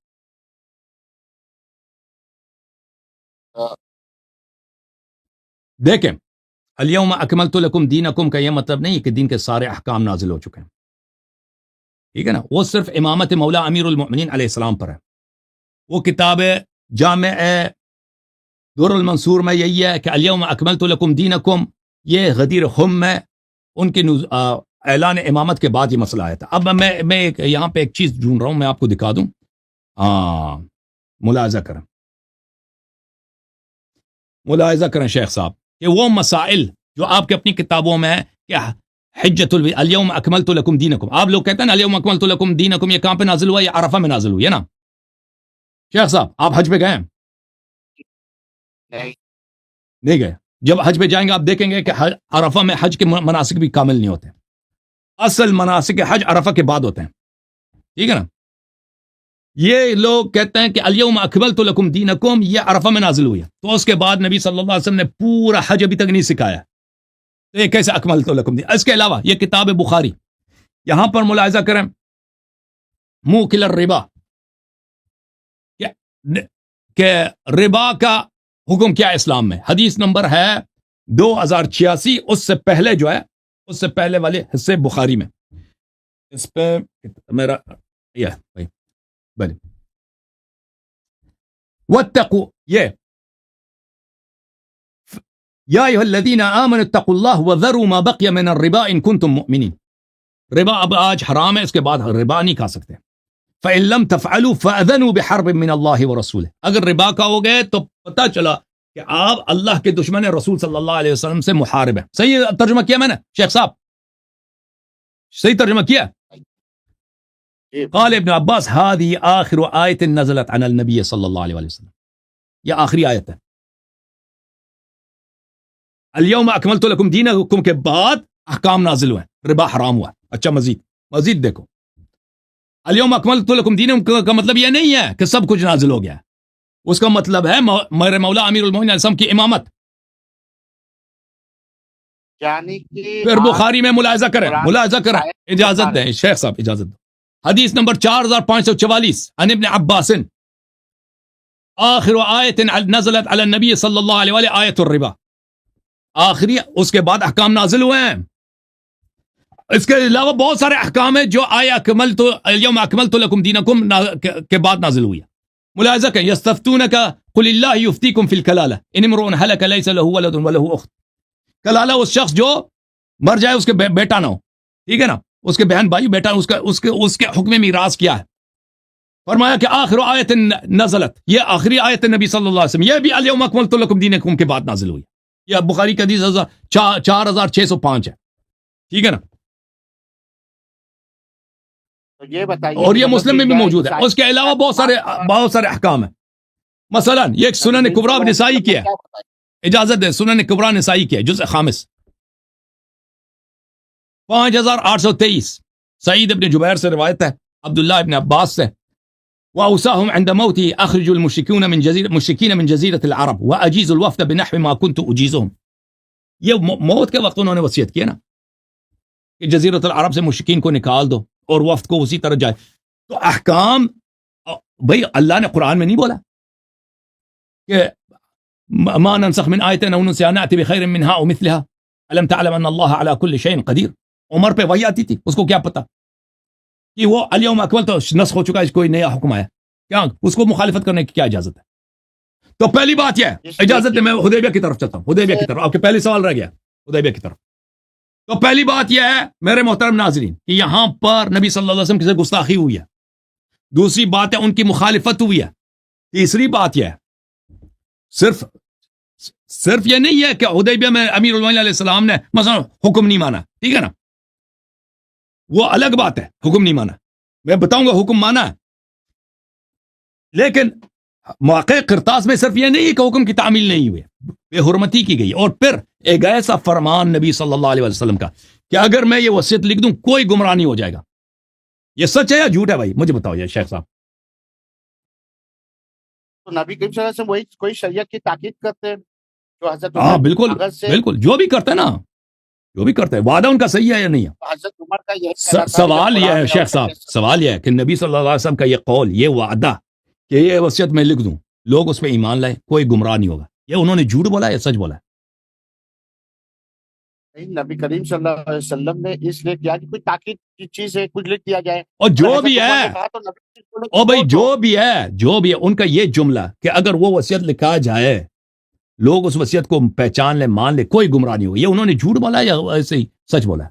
B: دیکھیں، الیوم اکملت لکم دینکم کا یہ مطلب نہیں کہ دین کے سارے احکام نازل ہو چکے ہیں، ٹھیک ہے نا. وہ صرف امامت مولا امیر المؤمنین علیہ السلام پر ہے. وہ کتاب جامع در المنصور میں یہی ہے کہ الیوم اکملت لکم دینکم، یہ غدیر خم میں ان کے اعلان امامت کے بعد یہ مسئلہ آیا تھا. اب میں یہاں پہ ایک چیز ڈھونڈ رہا ہوں, میں آپ کو دکھا دوں. ملاحظہ کریں شیخ صاحب کہ وہ مسائل جو آپ کے اپنی کتابوں میں کیا حجت الیوم اکملت لکم دینکم, آپ لوگ کہتے ہیں نا الیوم اکملت لکم دینکم, یہ کہاں پہ نازل ہوا؟ یہ عرفہ میں نازل ہوئی ہے نا. شیخ صاحب آپ حج پہ گئے ہیں؟ نہیں گئے. جب حج پہ جائیں گے آپ دیکھیں گے کہ عرفہ میں حج کے مناسک بھی کامل نہیں ہوتے. اصل مناسک حج عرفہ کے بعد ہوتے ہیں, ٹھیک ہے نا. یہ لوگ کہتے ہیں کہ الیوم اکملت لکم دینکم یہ عرفہ میں نازل ہوئی ہے, تو اس کے بعد نبی صلی اللہ علیہ وسلم نے پورا حج ابھی تک نہیں سکھایا, تو یہ کیسے اکملت لکم دین؟ اس کے علاوہ یہ کتاب بخاری, یہاں پر ملاحظہ کریں موکل الربا, کہ ربا کا حکم کیا ہے اسلام میں. حدیث نمبر ہے 2086, اس سے پہلے جو ہے اس سے پہلے والے حصے بخاری میں. اس پہ میرا یہ بھائی بھلے واتقوا یہ یا ایھا الذین آمنوا اتقوا اللہ وذروا ما بقی من الربا ان کنتم مؤمنین. ربا اب آج حرام ہے, اس کے بعد ربا نہیں کھا سکتے. فَإِن لَمْ تَفْعَلُوا فَأَذَنُوا بِحَرْبٍ مِّنَ اللَّهِ وَرَسُولِهِ. اگر ربا کا ہو گئے تو پتہ چلا کہ آپ اللہ کے دشمن رسول صلی اللہ علیہ وسلم سے محارب ہیں. صحیح ترجمہ کیا میں نے شیخ صاحب؟ صحیح ترجمہ کیا؟ قال ابن عباس هذه آخر آیت نزلت عن النبی صلی اللہ علیہ وسلم. یہ آخری آیت ہے. الیوم اکملت لکم دینکم کے بعد احکام نازل ہوئے, ربا حرام ہوا. اچھا مزید دیکھو, الیوم اکملت لکم دینکم کا مطلب یہ نہیں ہے کہ سب کچھ نازل ہو گیا. اس کا مطلب ہے میرے مولا امیر المومنین علیہ السلام کی امامت.
C: یعنی کہ
B: پھر بخاری میں ملاحظہ کریں اجازت دیں شیخ صاحب, اجازت دیں. حدیث نمبر 4544 عن ابن عباس آخر آیت نزلت علی النبی صلی اللہ علیہ وآلہ آیت الربا. آخری اس کے بعد احکام نازل ہوئے ہیں. اس کے علاوہ بہت سارے احکام ہیں جو آیا اکملت الیوم اکملت لکم دینکم کے بعد نازل ہوئی. ملاحظہ کریں یستفتونک قل اللہ یفتیکم فی الکلالہ ان امرؤ ہلک لیس له ولد وله اخت. کلالہ اس شخص جو مر جائے اس کے بیٹا نہ ہو, ٹھیک ہے نا, اس کے بہن بھائی بیٹا, اس کے حکم میراث کیا ہے. فرمایا کہ آخر آیت نزلت, یہ آخری آیت نبی صلی اللہ علیہ وسلم, یہ بھی الیوم اکملت لکم دینکم کے بعد نازل ہوئی. یہ بخاری کا حدیث 4605 ہے, ٹھیک ہے نا.
C: یہ بتائیے,
B: اور یہ مسلم میں بھی موجود ہے. اس کے علاوہ بہت سارے احکام ہیں. مثلا یہ ایک سنن کبریٰ نسائی کی ہے, اجازت دیں, سنن کبریٰ نسائی کی ہے, جزء خامس 5823, سعید ابن جبیر سے روایت ہے, عبداللہ ابن عباس سے. وأوصاهم عند موته أخرج المشركين من جزيرة العرب وأجيز الوفد بنحو ما كنت أجيزهم. یہ موت کے وقت انہوں نے وصیت کیا نا کہ جزیرۃ العرب سے مشرکین کو نکال دو اور وفد کو اسی طرح جائے. تو احکام بھئی اللہ نے قرآن میں نہیں بولا کہ ما ننسخ من آیت او ننسها نأتی بخیر منها او مثلها الم تعلم ان اللہ علی کل شیء قدیر. عمر پہ وحی آتی تھی, اس کو کیا پتا کہ وہ الیوم اکملت نسخ ہو چکا ہے, کوئی نیا حکم آیا, کیا اس کو مخالفت کرنے کی کیا اجازت ہے؟ تو پہلی بات یہ ہے, اجازت ہے میں حدیبیہ کی طرف چلتا ہوں, حدیبیہ کی طرف. آپ کے پہلے سوال رہ گیا حدیبیہ کی طرف. تو پہلی بات یہ ہے میرے محترم ناظرین کہ یہاں پر نبی صلی اللہ علیہ وسلم کی گستاخی ہوئی ہے. دوسری بات ہے ان کی مخالفت ہوئی ہے. تیسری بات یہ ہے صرف یہ نہیں ہے کہ حدیبیہ میں امیر المومنین علیہ السلام نے مثلا حکم نہیں مانا, ٹھیک ہے نا, وہ الگ بات ہے, حکم نہیں مانا, میں بتاؤں گا حکم مانا ہے, لیکن موقع قرطاس میں صرف یہ نہیں ہے کہ حکم کی تعمیل نہیں ہوئی, بے حرمتی کی گئی. اور پھر ایک ایسا فرمان نبی صلی اللہ علیہ وسلم کا کہ اگر میں یہ وصیت لکھ دوں کوئی گمراہ نہیں ہو جائے گا. یہ سچ ہے یا جھوٹ ہے بھائی, مجھے بتاؤ یہ شیخ صاحب.
C: تو نبی کریم صلی اللہ علیہ وسلم وہی کوئی شریعت کی تاکید کرتے ہیں جو حضرت
B: ہاں بالکل جو بھی کرتے ہیں نا, جو بھی کرتے ہیں, وعدہ ان کا صحیح ہے یا نہیں ہے؟
C: حضرت عمر کا یہی
B: سوال یہ ہے شیخ صاحب, سوال یہ ہے کہ نبی صلی اللہ علیہ وسلم کا یہ قول, یہ وعدہ کہ یہ وصیت میں لکھ دوں, لوگ اس پہ ایمان لائے, کوئی گمراہ نہیں ہوگا, یہ انہوں نے جھوٹ بولا یا سچ بولا ہے؟
C: نبی کریم صلی اللہ علیہ وسلم نے اس لیے کیا کہ کوئی تاکید کی چیز ہے, کچھ لکھ دیا جائے.
B: اور جو بھی ہے او بھائی جو بھی ہے ان کا یہ جملہ کہ اگر وہ وصیت لکھا جائے لوگ اس وصیت کو پہچان لیں, مان لیں, کوئی گمراہ نہیں ہوگا, یہ انہوں نے جھوٹ بولا یا ایسے ہی سچ بولا ہے؟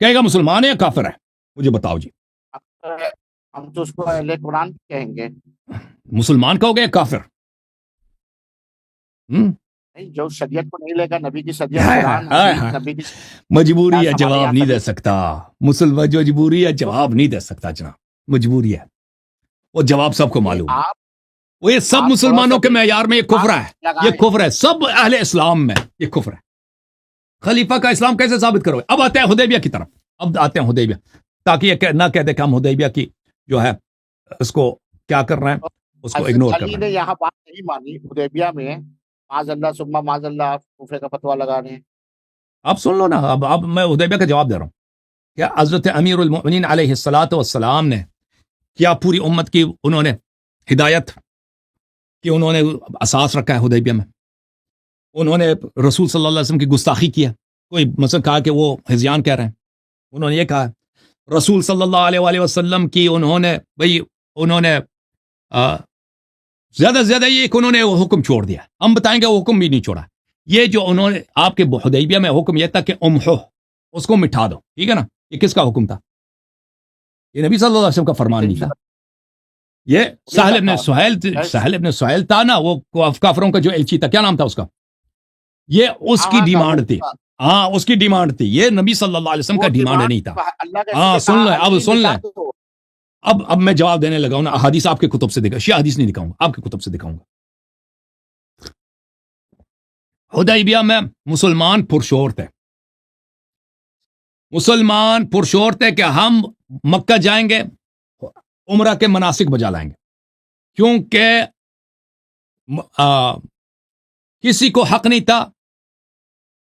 B: کہے گا مسلمان ہے یا کافر ہے؟ مجھے بتاؤ جی،
C: ہم تو اس کو اہل قرآن کہیں گے.
B: مسلمان کہو گے یا کافر؟
C: نہیں، جو شریعت کو نہیں لے گا، نبی کی شریعت، قرآن حدیث، نبی کی
B: مجبوری ہے،
C: ہمارے
B: جواب
C: یہاں
B: نہیں دے
C: شریعت.
B: سکتا مسلمان، مجبوری ہے، جواب نہیں دے سکتا جناب، مجبوری ہے. وہ جواب سب کو معلوم ہے.
C: آپ
B: وہ یہ سب
C: آپ
B: مسلمانوں کے
C: تھوڑا سا
B: معیار میں یہ کفر ہے، یہ
C: لگائیں.
B: کفر ہے، سب اہل اسلام میں یہ کفر ہے. خلیفہ کا اسلام کیسے ثابت کرو؟ اب آتے ہیں حدیبیہ کی طرف، اب آتے ہیں حدیبیہ، تاکہ یہ نہ کہہ دے کہ ہم حدیبیہ کی جو ہے اس کو کیا کر رہے ہیں، اس کو
C: حضرت
B: اگنور کر
C: علی
B: رہے
C: نے
B: ہیں.
C: یہاں بات نہیں مانی حدیبیہ میں، معاذ اللہ ثم معاذ اللہ کوفے کا فتویٰ لگانے.
B: اب سن لو نا، اب میں حدیبیہ کا جواب دے رہا ہوں. کیا حضرت امیر المؤمنین علیہ الصلوۃ والسلام نے کیا پوری امت کی انہوں نے ہدایت کی انہوں نے اساس رکھا ہے حدیبیہ میں؟ انہوں نے رسول صلی اللہ علیہ وسلم کی گستاخی کیا؟ کوئی مثلا کہا کہ وہ ہذیان کہہ رہے ہیں، انہوں نے یہ کہا رسول صلی اللہ علیہ وآلہ وسلم کی انہوں نے زیادہ سے زیادہ یہ کہ انہوں نے وہ حکم چھوڑ دیا. ہم بتائیں گے وہ حکم بھی نہیں چھوڑا. یہ جو انہوں نے آپ کے حدیبیہ میں حکم یہ تھا کہ امحو، اس کو مٹھا دو، ٹھیک ہے نا؟ یہ کس کا حکم تھا؟ یہ نبی صلی اللہ علیہ وسلم کا فرمان نہیں تھا. یہ سہل ابن سہیل تھا نا، وہ کافروں کا جو ایلچی تھا، کیا نام تھا اس کا؟ یہ اس کی ڈیمانڈ تھی. ہاں، اس کی ڈیمانڈ تھی. یہ نبی صلی اللہ علیہ وسلم کا ڈیمانڈ نہیں تھا. ہاں سن لیں، اب سن لیں. اب میں جواب دینے لگا ہوں نا. حدیث آپ کے کتب سے دکھا، شیعہ حدیث نہیں دکھاؤں گا، آپ کے کتب سے دکھاؤں گا. حدیبیہ میں مسلمان پرشور تھے، مسلمان پرشور تھے کہ ہم مکہ جائیں گے، عمرہ کے مناسک بجا لائیں گے، کیونکہ کسی کو حق نہیں تھا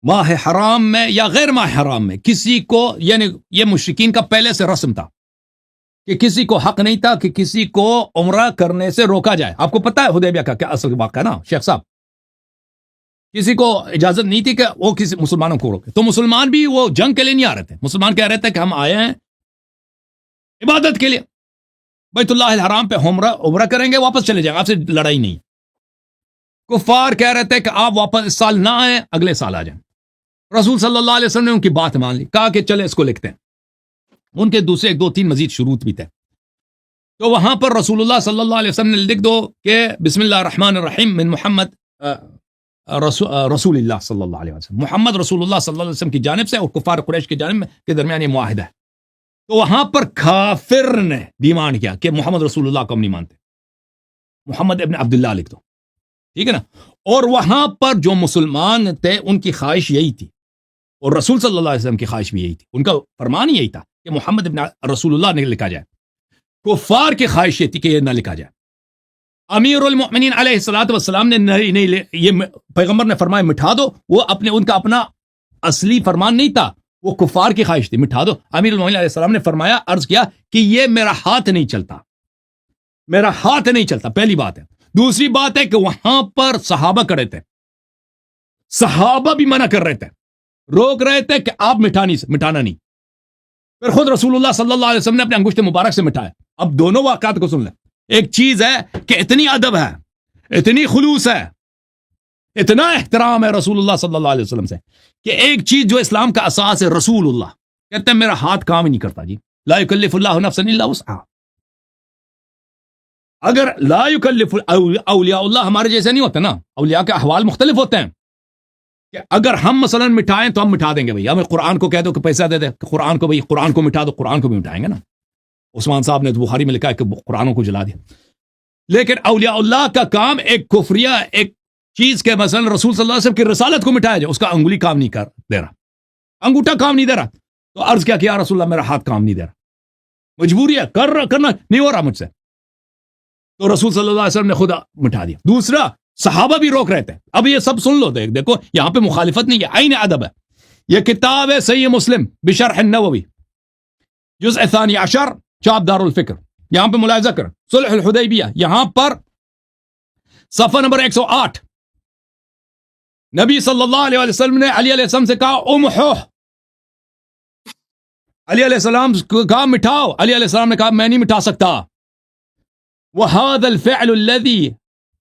B: ماہ حرام میں یا غیر ماہ حرام میں کسی کو، یعنی یہ مشرکین کا پہلے سے رسم تھا کہ کسی کو حق نہیں تھا کہ کسی کو عمرہ کرنے سے روکا جائے. آپ کو پتہ ہے حدیبیہ کا کیا اصل واقعہ نا شیخ صاحب؟ کسی کو اجازت نہیں تھی کہ وہ کسی مسلمانوں کو روکے. تو مسلمان بھی وہ جنگ کے لیے نہیں آ رہے تھے، مسلمان کہہ رہے تھے کہ ہم آئے ہیں عبادت کے لیے، بیت اللہ الحرام پہ عمرہ کریں گے، واپس چلے جائیں، آپ سے لڑائی نہیں. کفار کہہ رہے تھے کہ آپ واپس اس سال نہ آئیں، اگلے سال آ جائیں. رسول صلی اللہ علیہ وسلم نے ان کی بات مان لی، کہا کہ چلے اس کو لکھتے ہیں. ان کے دوسرے 2-3 مزید شروط بھی تھے. تو وہاں پر رسول اللہ صلی اللہ علیہ وسلم نے لکھ دو کہ بسم اللہ الرحمن الرحیم من محمد رسول اللہ صلی اللہ علیہ وسلم، محمد رسول اللہ صلی اللہ علیہ وسلم کی جانب سے اور کفار قریش کی جانب کے درمیان یہ معاہدہ ہے. تو وہاں پر کافر نے ڈیمانڈ کیا کہ محمد رسول اللہ کو ہم نہیں مانتے، محمد ابن عبداللہ لکھ دو، ٹھیک ہے نا؟ اور وہاں پر جو مسلمان تھے ان کی خواہش یہی تھی، اور رسول صلی اللہ علیہ وسلم کی خواہش بھی یہی تھی، ان کا فرمان یہی تھا کہ محمد ابن رسول اللہ نے لکھا جائے. کفار کی خواہش یہ تھی کہ یہ نہ لکھا جائے. امیر المؤمنین علیہ الصلوۃ والسلام نے نہیں یہ پیغمبر نے فرمایا مٹھا دو، وہ ان کا اپنا اصلی فرمان نہیں تھا، وہ کفار کی خواہش تھی، مٹھا دو. امیر المؤمنین علیہ السلام نے فرمایا، عرض کیا کہ یہ میرا ہاتھ نہیں چلتا، میرا ہاتھ نہیں چلتا. پہلی بات ہے. دوسری بات ہے کہ وہاں پر صحابہ کھڑے تھے، صحابہ بھی منع کر رہے تھے، روک رہے تھے کہ آپ مٹھانا نہیں. پھر خود رسول اللہ صلی اللہ علیہ وسلم نے اپنے انگشت مبارک سے مٹھایا. اب دونوں واقعات کو سن لیں. ایک چیز ہے کہ اتنی ادب ہے، اتنی خلوص ہے، اتنا احترام ہے رسول اللہ صلی اللہ علیہ وسلم سے کہ ایک چیز جو اسلام کا اساس ہے، رسول اللہ کہتے ہیں میرا ہاتھ کام ہی نہیں کرتا جی. لا یکلف اللہ نفسا الا وسعها. اگر لا یکلف اولیاء اللہ ہمارے جیسے نہیں ہوتے نا، اولیاء کے احوال مختلف ہوتے ہیں کہ اگر ہم مثلا مٹھائیں تو ہم مٹھا دیں گے. بھائی ہمیں قرآن کو کہہ دو کہ پیسہ دے دے، قرآن کو مٹھا دو، قرآن کو بھی مٹھائیں گے نا. عثمان صاحب نے بخاری میں لکھا ہے کہ قرآن کو جلا دیا. لیکن اولیاء اللہ کا کام ایک کفریہ ایک چیز کے مثلا رسول صلی اللہ علیہ وسلم کی رسالت کو مٹایا جائے، اس کا انگلی کام نہیں کر دے رہا، انگوٹھا کام نہیں دے رہا. تو عرض کیا کہ یا رسول اللہ میرا ہاتھ کام نہیں دے رہا، مجبوری ہے، کرنا نہیں ہو رہا مجھ سے. تو رسول صلی اللہ علیہ وسلم نے خود مٹھا دیا. دوسرا، صحابہ بھی روک رہے تھے. اب یہ سب سن لو، دیکھو یہاں پہ مخالفت نہیں ہے، عین ادب ہے. یہ کتاب ہے صحیح مسلم بشرح النووی، جزء 12، چاپ دار الفکر. یہاں پہ ملاحظہ کر صلح الحدیبیہ، یہاں پر صفحہ نمبر 108 نبی صلی اللہ علیہ وسلم نے علی علیہ السلام سے کہا امحو، علی علیہ السلام کو کہا مٹھاؤ، علی علیہ السلام نے کہا میں نہیں مٹھا سکتا. وهذا الفعل الذي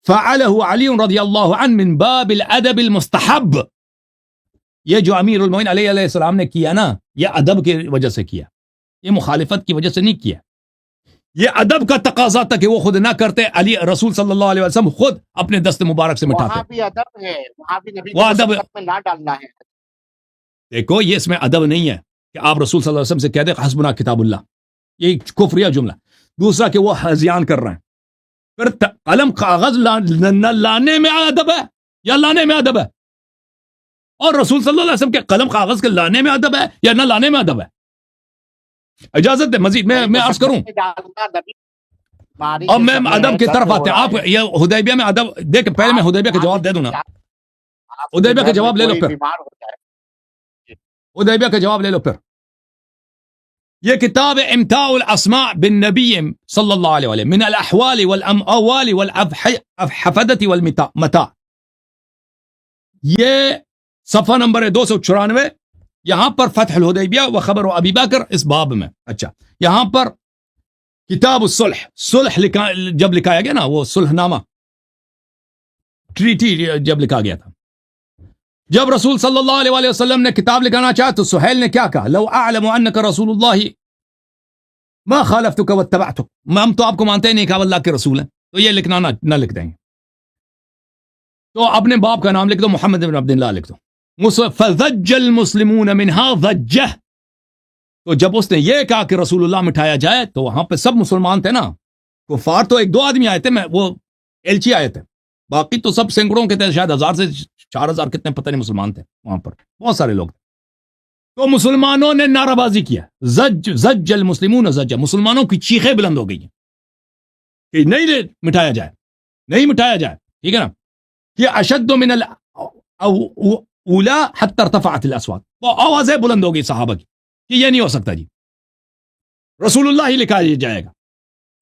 B: فعله علي رضي الله عنه من باب الادب المستحب. یہ جو امیر المومنین علیہ السلام نے کیا نا، یہ ادب کی وجہ سے کیا، یہ مخالفت کی وجہ سے نہیں کیا. یہ ادب کا تقاضا تھا کہ وہ خود نہ کرتے، علی رسول صلی اللہ علیہ وسلم خود اپنے دست مبارک سے
C: وہاں
B: مٹھاتے.
C: بھی ادب ہے، وہاں بھی نبی
B: وہ
C: کو
B: ادب-
C: مصیبت میں نہ ڈالنا ہے.
B: دیکھو یہ اس میں ادب نہیں ہے کہ آپ رسول صلی اللہ علیہ وسلم سے کہہ دیں حسبنا کتاب اللہ، یہ کفریہ جملہ. دوسرا کہ وہ ہذیان کر رہے ہیں. پھر قلم کاغذ نہ لانے میں ادب ہے یا لانے میں ادب ہے؟ اور رسول صلی اللہ علیہ وسلم کے قلم کاغذ کے لانے میں ادب ہے یا نہ لانے میں ادب ہے؟ اجازت ہے مزید میں عرض کروں.
C: ڈالنا نبی ہماری
B: اب
C: کے
B: میں
C: سمے
B: ادب
C: ہے،
B: کی
C: درد
B: طرف
C: ہو
B: آتے ہیں.
C: رہا
B: آپ
C: ہے.
B: یہ حدیبیہ میں ادب دیکھ، پہلے میں حدیبیہ کا جواب دے دوں نا.
C: آپ
B: حدیبیہ کا
C: کے گھر
B: جواب
C: میں
B: لے لو
C: کوئی
B: پھر.
C: بیمار ہو جائے،
B: حدیبیہ کا جواب لے لو پھر. یہ کتاب امتاع الاسماء بالنبی صلی اللہ علیہ وسلم من الاحوال والاموال والحفدة والمتاع، یہ صفحہ نمبر ہے 294. یہاں پر فتح الحدیبیہ و خبر ابی بکر اس باب میں. اچھا، یہاں پر کتاب الصلح، صلح جب لکھایا گیا نا، وہ صلح نامہ ٹریٹی جب لکھا گیا تھا، جب رسول صلی اللہ علیہ وسلم نے کتاب لکھانا چاہا تو سہیل نے کیا کہا؟ لو اعلم انک رسول اللہ ما خالفتک واتبعتک، ہم تو آپ کو مانتے ہی نہیں کہ آپ اللہ کے رسول ہیں، تو یہ لکھنا نہ لکھ دیں گے. تو اپنے باپ کا نام لکھ دو، محمد بن عبد اللہ لکھ دو. فضج المسلمون منها ضجہ، تو جب اس نے یہ کہا کہ رسول اللہ مٹھایا جائے تو وہاں پہ سب مسلمان تھے نا. کفار تو 1-2 آدمی آئے تھے، وہ ایلچی آئے تھے، باقی تو سب سینکڑوں کے تھے، شاید 1000 سے 4000 کتنے پتہ نہیں مسلمان تھے وہاں پر، بہت سارے لوگ تھے. تو مسلمانوں نے نعرہ بازی کیا، زج المسلمون زجہ، مسلمانوں کی چیخیں بلند ہو گئی ہیں کہ نہیں مٹھایا جائے، نہیں مٹھایا جائے. ٹھیک ہے نا. یہ اشد من الاولا حتی ارتفعت الاصوات، وہ آوازیں بلند ہو گئی صحابہ کی کہ یہ نہیں ہو سکتا جی، رسول اللہ ہی لکھایا جائے گا.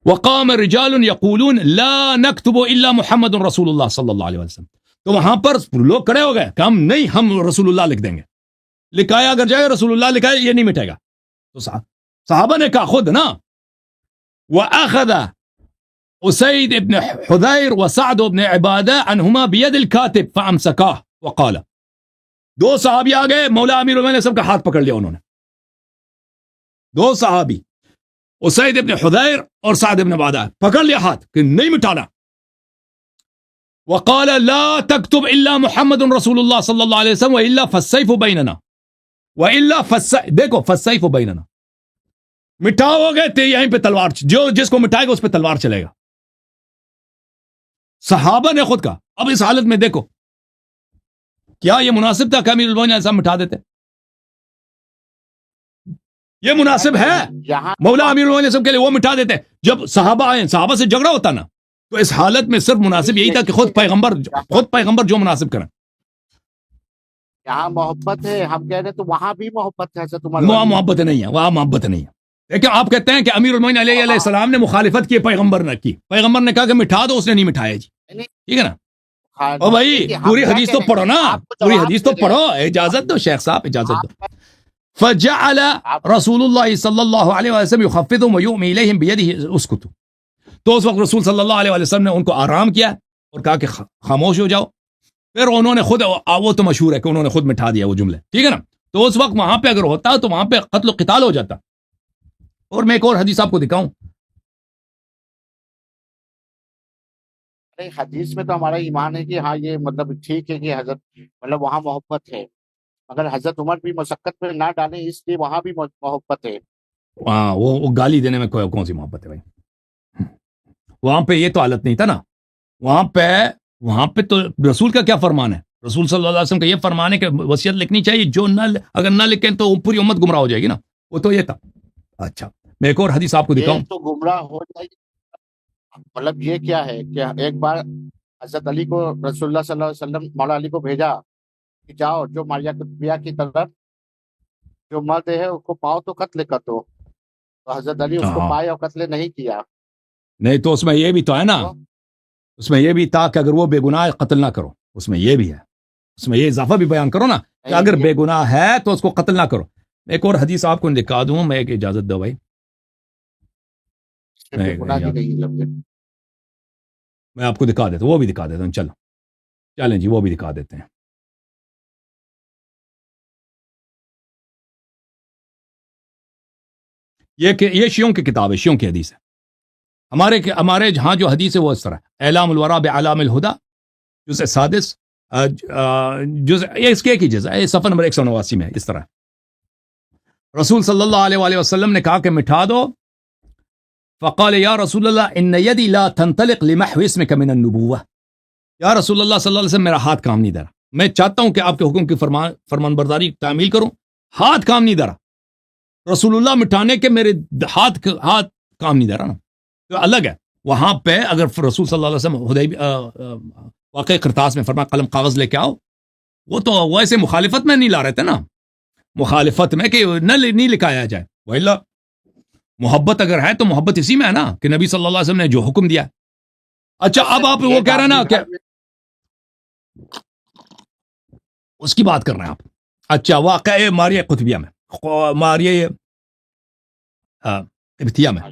B: وقام رجال یقولون لا نکتب الا محمد رسول اللہ صلی اللہ علیہ وسلم، تو وہاں پر لوگ کھڑے ہو گئے کہ ہم رسول اللہ لکھ دیں گے، لکھایا اگر جائے رسول اللہ لکھایا، یہ نہیں مٹے گا. تو صحابہ نے کہا خود نا. وأخذ أسيد بن حذير وسعد بن عبادة عنهما بيد الكاتب فأمسكاه وقال، 2 صحابی آ گئے، مولا امیر المومنین سب کا ہاتھ پکڑ لیا انہوں نے. 2 صحابی اسید ابن حذیر اور سعد ابن عبادہ پکڑ لیا ہاتھ کہ نہیں مٹانا. وقال لا تكتب الا محمد رسول اللہ صلی اللہ علیہ وسلم والا فالسيف بيننا والا دیکھو فالسيف بيننا، مٹاؤ گے تو یہیں پہ تلوار، جو جس کو مٹائے گا اس پہ تلوار چلے گا. صحابہ نے خود کہا. اب اس حالت میں دیکھو کیا یہ مناسب تھا کہ امیر المومنین صاحب مٹا دیتے؟ یہ مناسب ہے؟
C: یہاں
B: مولا امیر المومنین صاحب کے لیے وہ مٹا دیتے. جب صحابہ آئے، صحابہ سے جھگڑا ہوتا نا، تو اس حالت میں صرف مناسب یہی تھا کہ خود پیغمبر جو مناسب کریں.
C: یہاں محبت ہے، ہم کہہ رہے تو وہاں بھی محبت ہے حضرت عمر
B: وہاں محبت نہیں ہے، وہاں محبت نہیں ہے. لیکن آپ کہتے ہیں کہ امیر المومنین علیہ السلام نے مخالفت کی، پیغمبر نے کی. پیغمبر نے کہا کہ مٹھا دو، اس نے نہیں مٹھایا جی. ٹھیک ہے نا. او بھائی پوری حدیث تو پڑھو نا، پوری حدیث تو پڑھو. اجازت دو شیخ صاحب، اجازت دو. فجعل رسول اللہ صلی اللہ علیہ وسلم يخفضهم ويؤمي اليهم بيده اسكتوا، تو اس وقت رسول صلی اللہ علیہ وسلم نے ان کو آرام کیا اور کہا کہ خاموش ہو جاؤ. پھر انہوں نے خود، وہ تو مشہور ہے کہ انہوں نے خود مٹھا دیا وہ جملے. ٹھیک ہے نا. تو اس وقت وہاں پہ اگر ہوتا تو وہاں پہ قتل و قتال ہو جاتا. اور میں ایک اور حدیث آپ کو دکھاؤں.
C: حدیث میں تو ہمارا ایمان ہے کہ ہاں یہ مطلب ٹھیک ہے کہ حضرت مطلب وہاں محبت ہے، مگر حضرت عمر بھی مشقت میں نہ ڈالیں اس لیے وہاں بھی محبت ہے.
B: ہاں وہ گالی دینے میں کون سی محبت ہے بھائی؟ وہاں پہ یہ تو حالت نہیں تھا نا. وہاں پہ تو رسول کا کیا فرمان ہے؟ رسول صلی اللہ علیہ وسلم کا یہ فرمان ہے کہ وصیت لکھنی چاہیے، جو اگر نہ لکھیں تو پوری امت گمراہ ہو جائے گی نا. وہ تو یہ تھا. اچھا میں ایک اور حدیث آپ کو دکھاؤں.
C: یہ تو گمراہ ہو جائے گی. مطلب یہ کیا ہے کہ ایک بار حضرت علی کو رسول اللہ صلی اللہ علیہ وسلم مولا علی کو بھیجا کہ جاؤ جو ماریا کتبیہ کی طرف جو مرد ہے اس کو پاؤ تو قتل کر دو. تو حضرت علی اس کو پائے اور قتل نہیں کیا.
B: نہیں تو اس میں یہ بھی تو ہے نا، اس میں یہ بھی تھا کہ اگر وہ بے گناہ قتل نہ کرو. اس میں یہ بھی ہے، اس میں یہ اضافہ بھی بیان کرو نا کہ اگر بے گناہ ہے تو اس کو قتل نہ کرو. ایک اور حدیث آپ کو دکھا دوں میں، ایک اجازت دو بھائی. میں آپ کو دکھا دیتا ہوں، وہ بھی دکھا دیتا ہوں. چلیں جی وہ بھی دکھا دیتے ہیں. یہ شیعوں کی کتاب ہے، شیعوں کی حدیث ہے. ہمارے جہاں جو حدیث ہے وہ اس طرح ہے، اعلام الورا بعلام الہدا جزء سادس، یہ اس کے ایک ہی جزء ہے، صفحہ نمبر 189 میں اس طرح. رسول صلی اللہ علیہ وآلہ وسلم نے کہا کہ مٹھا دو. فقال یا رسول اللہ ان یدی لا تنطلق لمحو اسمک من النبوہ. یا رسول اللہ صلی اللہ علیہ وسلم، میرا ہاتھ کام نہیں دے رہا، میں چاہتا ہوں کہ آپ کے حکم کی فرمان برداری تعمیل کروں، ہاتھ کام نہیں دے رہا. رسول اللہ مٹھانے کے میرے ہاتھ کام نہیں دے رہا نا، تو الگ ہے. وہاں پہ اگر رسول صلی اللہ علیہ وسلم واقعی کرتاس میں فرمایا قلم کاغذ لے کے آؤ، وہ تو ویسے مخالفت میں نہیں لا رہے تھے نا، مخالفت میں کہ نہیں لکھایا جائے. وَإِلَّا محبت اگر ہے تو محبت اسی میں ہے نا کہ نبی صلی اللہ علیہ وسلم نے جو حکم دیا. اچھا اب آپ وہ کہہ رہے ہیں نا کہ اس کی بات کر رہے ہیں آپ. اچھا واقع ماریہ قطبیہ میں، ماریہ ابتیہ میں،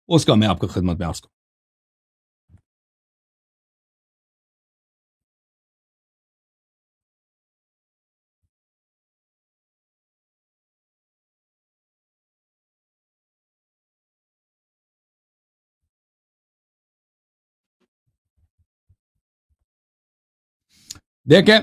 B: اس کا میں آپ کو خدمت میں عرض کروں. دیکھیں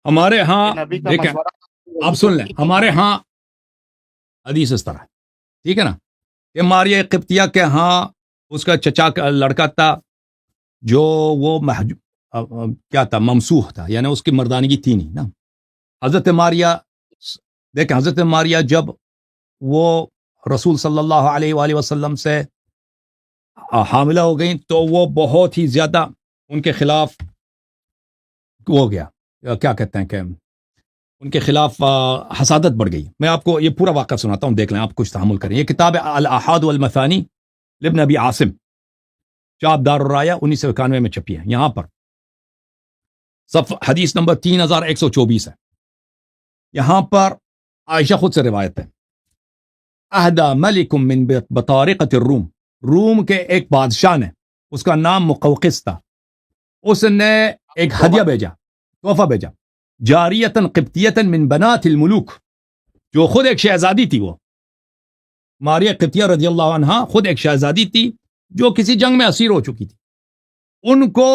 B: ہمارے ہاں،
C: نبی کا
B: دیکھیں
C: مشورہ
B: آپ سن لیں، ہمارے ہاں حدیث اس طرح ہے، ٹھیک ہے نا، کہ ماریہ قبطیہ کے ہاں اس کا چچا کا لڑکا تھا جو وہ کیا تھا، ممسوح تھا، یعنی اس کی مردانگی تھی نہیں نا. حضرت ماریہ، دیکھیں حضرت ماریہ جب وہ رسول صلی اللہ علیہ وآلہ وسلم سے حاملہ ہو گئیں تو وہ بہت ہی زیادہ ان کے خلاف ہو گیا، کیا کہتے ہیں کہ ان کے خلاف حسادت بڑھ گئی. میں آپ کو یہ پورا واقعہ سناتا ہوں، دیکھ لیں، آپ کچھ تحمل کریں. یہ کتاب ہے الاحاد والمثانی لابن ابی عاصم، چاپ دار الرایہ 1991 میں چھپی ہے. یہاں پر حدیث نمبر 3124 ہے. یہاں پر عائشہ خود سے روایت ہے، اہدا ملک من بطارقۃ الروم، روم کے ایک بادشاہ نے، اس کا نام مقوقس تھا، اس نے ایک ہدیہ بھیجا، تحفہ بھیجا، جاریتن قبطیتن من بنات الملوک، جو خود ایک شہزادی تھی. وہ ماریہ قبطیہ رضی اللہ عنہا خود ایک شہزادی تھی جو کسی جنگ میں اسیر ہو چکی تھی. ان کو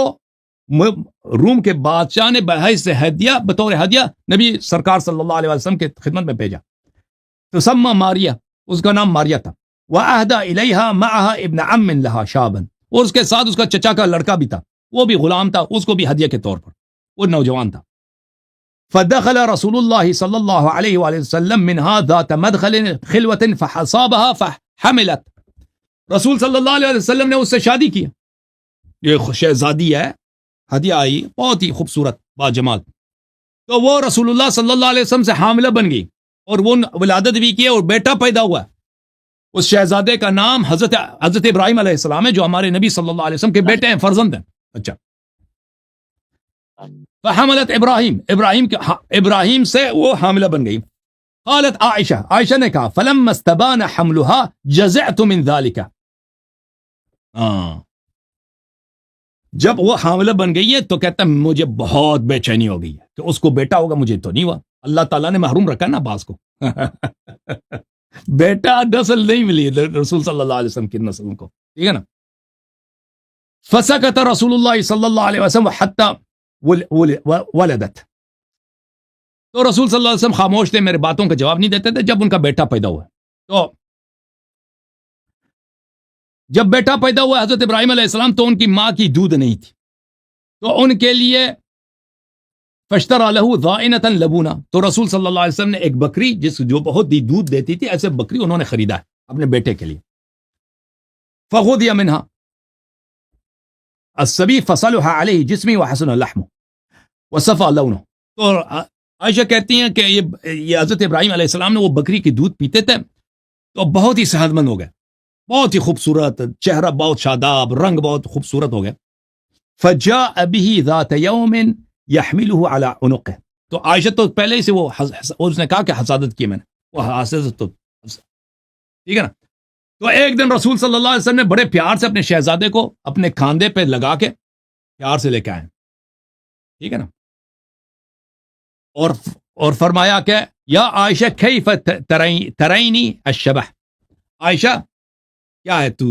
B: روم کے بادشاہ نے بحیث ہدیہ، بطور ہدیہ نبی سرکار صلی اللہ علیہ وسلم کے خدمت میں بھیجا. تسمى ماریہ، اس کا نام ماریہ تھا. وَأَهْدَى إِلَيْهَا مَعَهَا ابْنَ عَمٍّ لَهَا شَابًا، اور اس کے ساتھ اس کا چچا کا لڑکا بھی تھا، وہ بھی غلام تھا، اس کو بھی ہدیہ کے طور پر، وہ نوجوان تھا. فدخل رسول اللہ صلی اللہ علیہ وآلہ وسلم منها ذات مدخل خلوة فحصابها فحملت. رسول صلی اللہ علیہ وسلم نے اس سے شادی کی، یہ شہزادی ہے، ہدیہ آئی بہت ہی خوبصورت با جمال، تو وہ رسول اللہ صلی اللہ علیہ وسلم سے حاملہ بن گئی اور وہ ولادت بھی کی اور بیٹا پیدا ہوا. اس شہزادے کا نام حضرت ابراہیم علیہ السلام ہے، جو ہمارے نبی صلی اللہ علیہ وسلم کے بیٹے ہیں، فرزند ہیں. اچھا، فحملت ابراہیم سے وہ حاملہ بن گئی. قالت عائشہ نے کہا فلما استبان حملها جزعت من ذلك. جب وہ حاملہ بن گئی ہے تو کہتا ہے مجھے بہت بے چینی ہو گئی ہے کہ اس کو بیٹا ہوگا، مجھے تو نہیں ہوا. اللہ تعالیٰ نے محروم رکھا نا باز کو. بیٹا نسل نہیں ملی رسول صلی اللہ علیہ وسلم کی نسل کو، ٹھیک ہے نا. فسکت رسول اللہ صلی اللہ علیہ وسلم حتی ولدت. تو رسول صلی اللہ علیہ وسلم خاموش تھے، میرے باتوں کا جواب نہیں دیتے تھے جب ان کا بیٹا پیدا ہوا. تو جب بیٹا پیدا ہوا حضرت ابراہیم علیہ السلام، تو ان کی ماں کی دودھ نہیں تھی، تو ان کے لیے فاشترى له ضائنة لبونا، تو رسول صلی اللہ علیہ وسلم نے ایک بکری جو بہت ہی دودھ دیتی تھی، ایسے بکری انہوں نے خریدا ہے اپنے بیٹے کے لیے. فغذي منها الصبي فصلح عليه جسمي وحسن لحمه وصفى لونه. تو عائشہ کہتی ہیں کہ یہ حضرت ابراہیم علیہ السلام نے وہ بکری کی دودھ پیتے تھے تو بہت ہی صحت مند ہو گئے، بہت ہی خوبصورت چہرہ، بہت شاداب، رنگ بہت خوبصورت ہو گیا. فجاء به ذات يوم يحمله على عنقه. تو عائشہ تو پہلے ہی سے وہ اس نے کہا کہ حسادت کی میں نے، وہ حسادت تو ٹھیک ہے نا. تو ایک دن رسول صلی اللہ علیہ وسلم نے بڑے پیار سے اپنے شہزادے کو اپنے کھاندے پہ لگا کے پیار سے لے کے آئے، ٹھیک ہے نا. اور فرمایا کہ یا عائشہ کیف ترینی الشبح، عائشہ کیا ہے تو،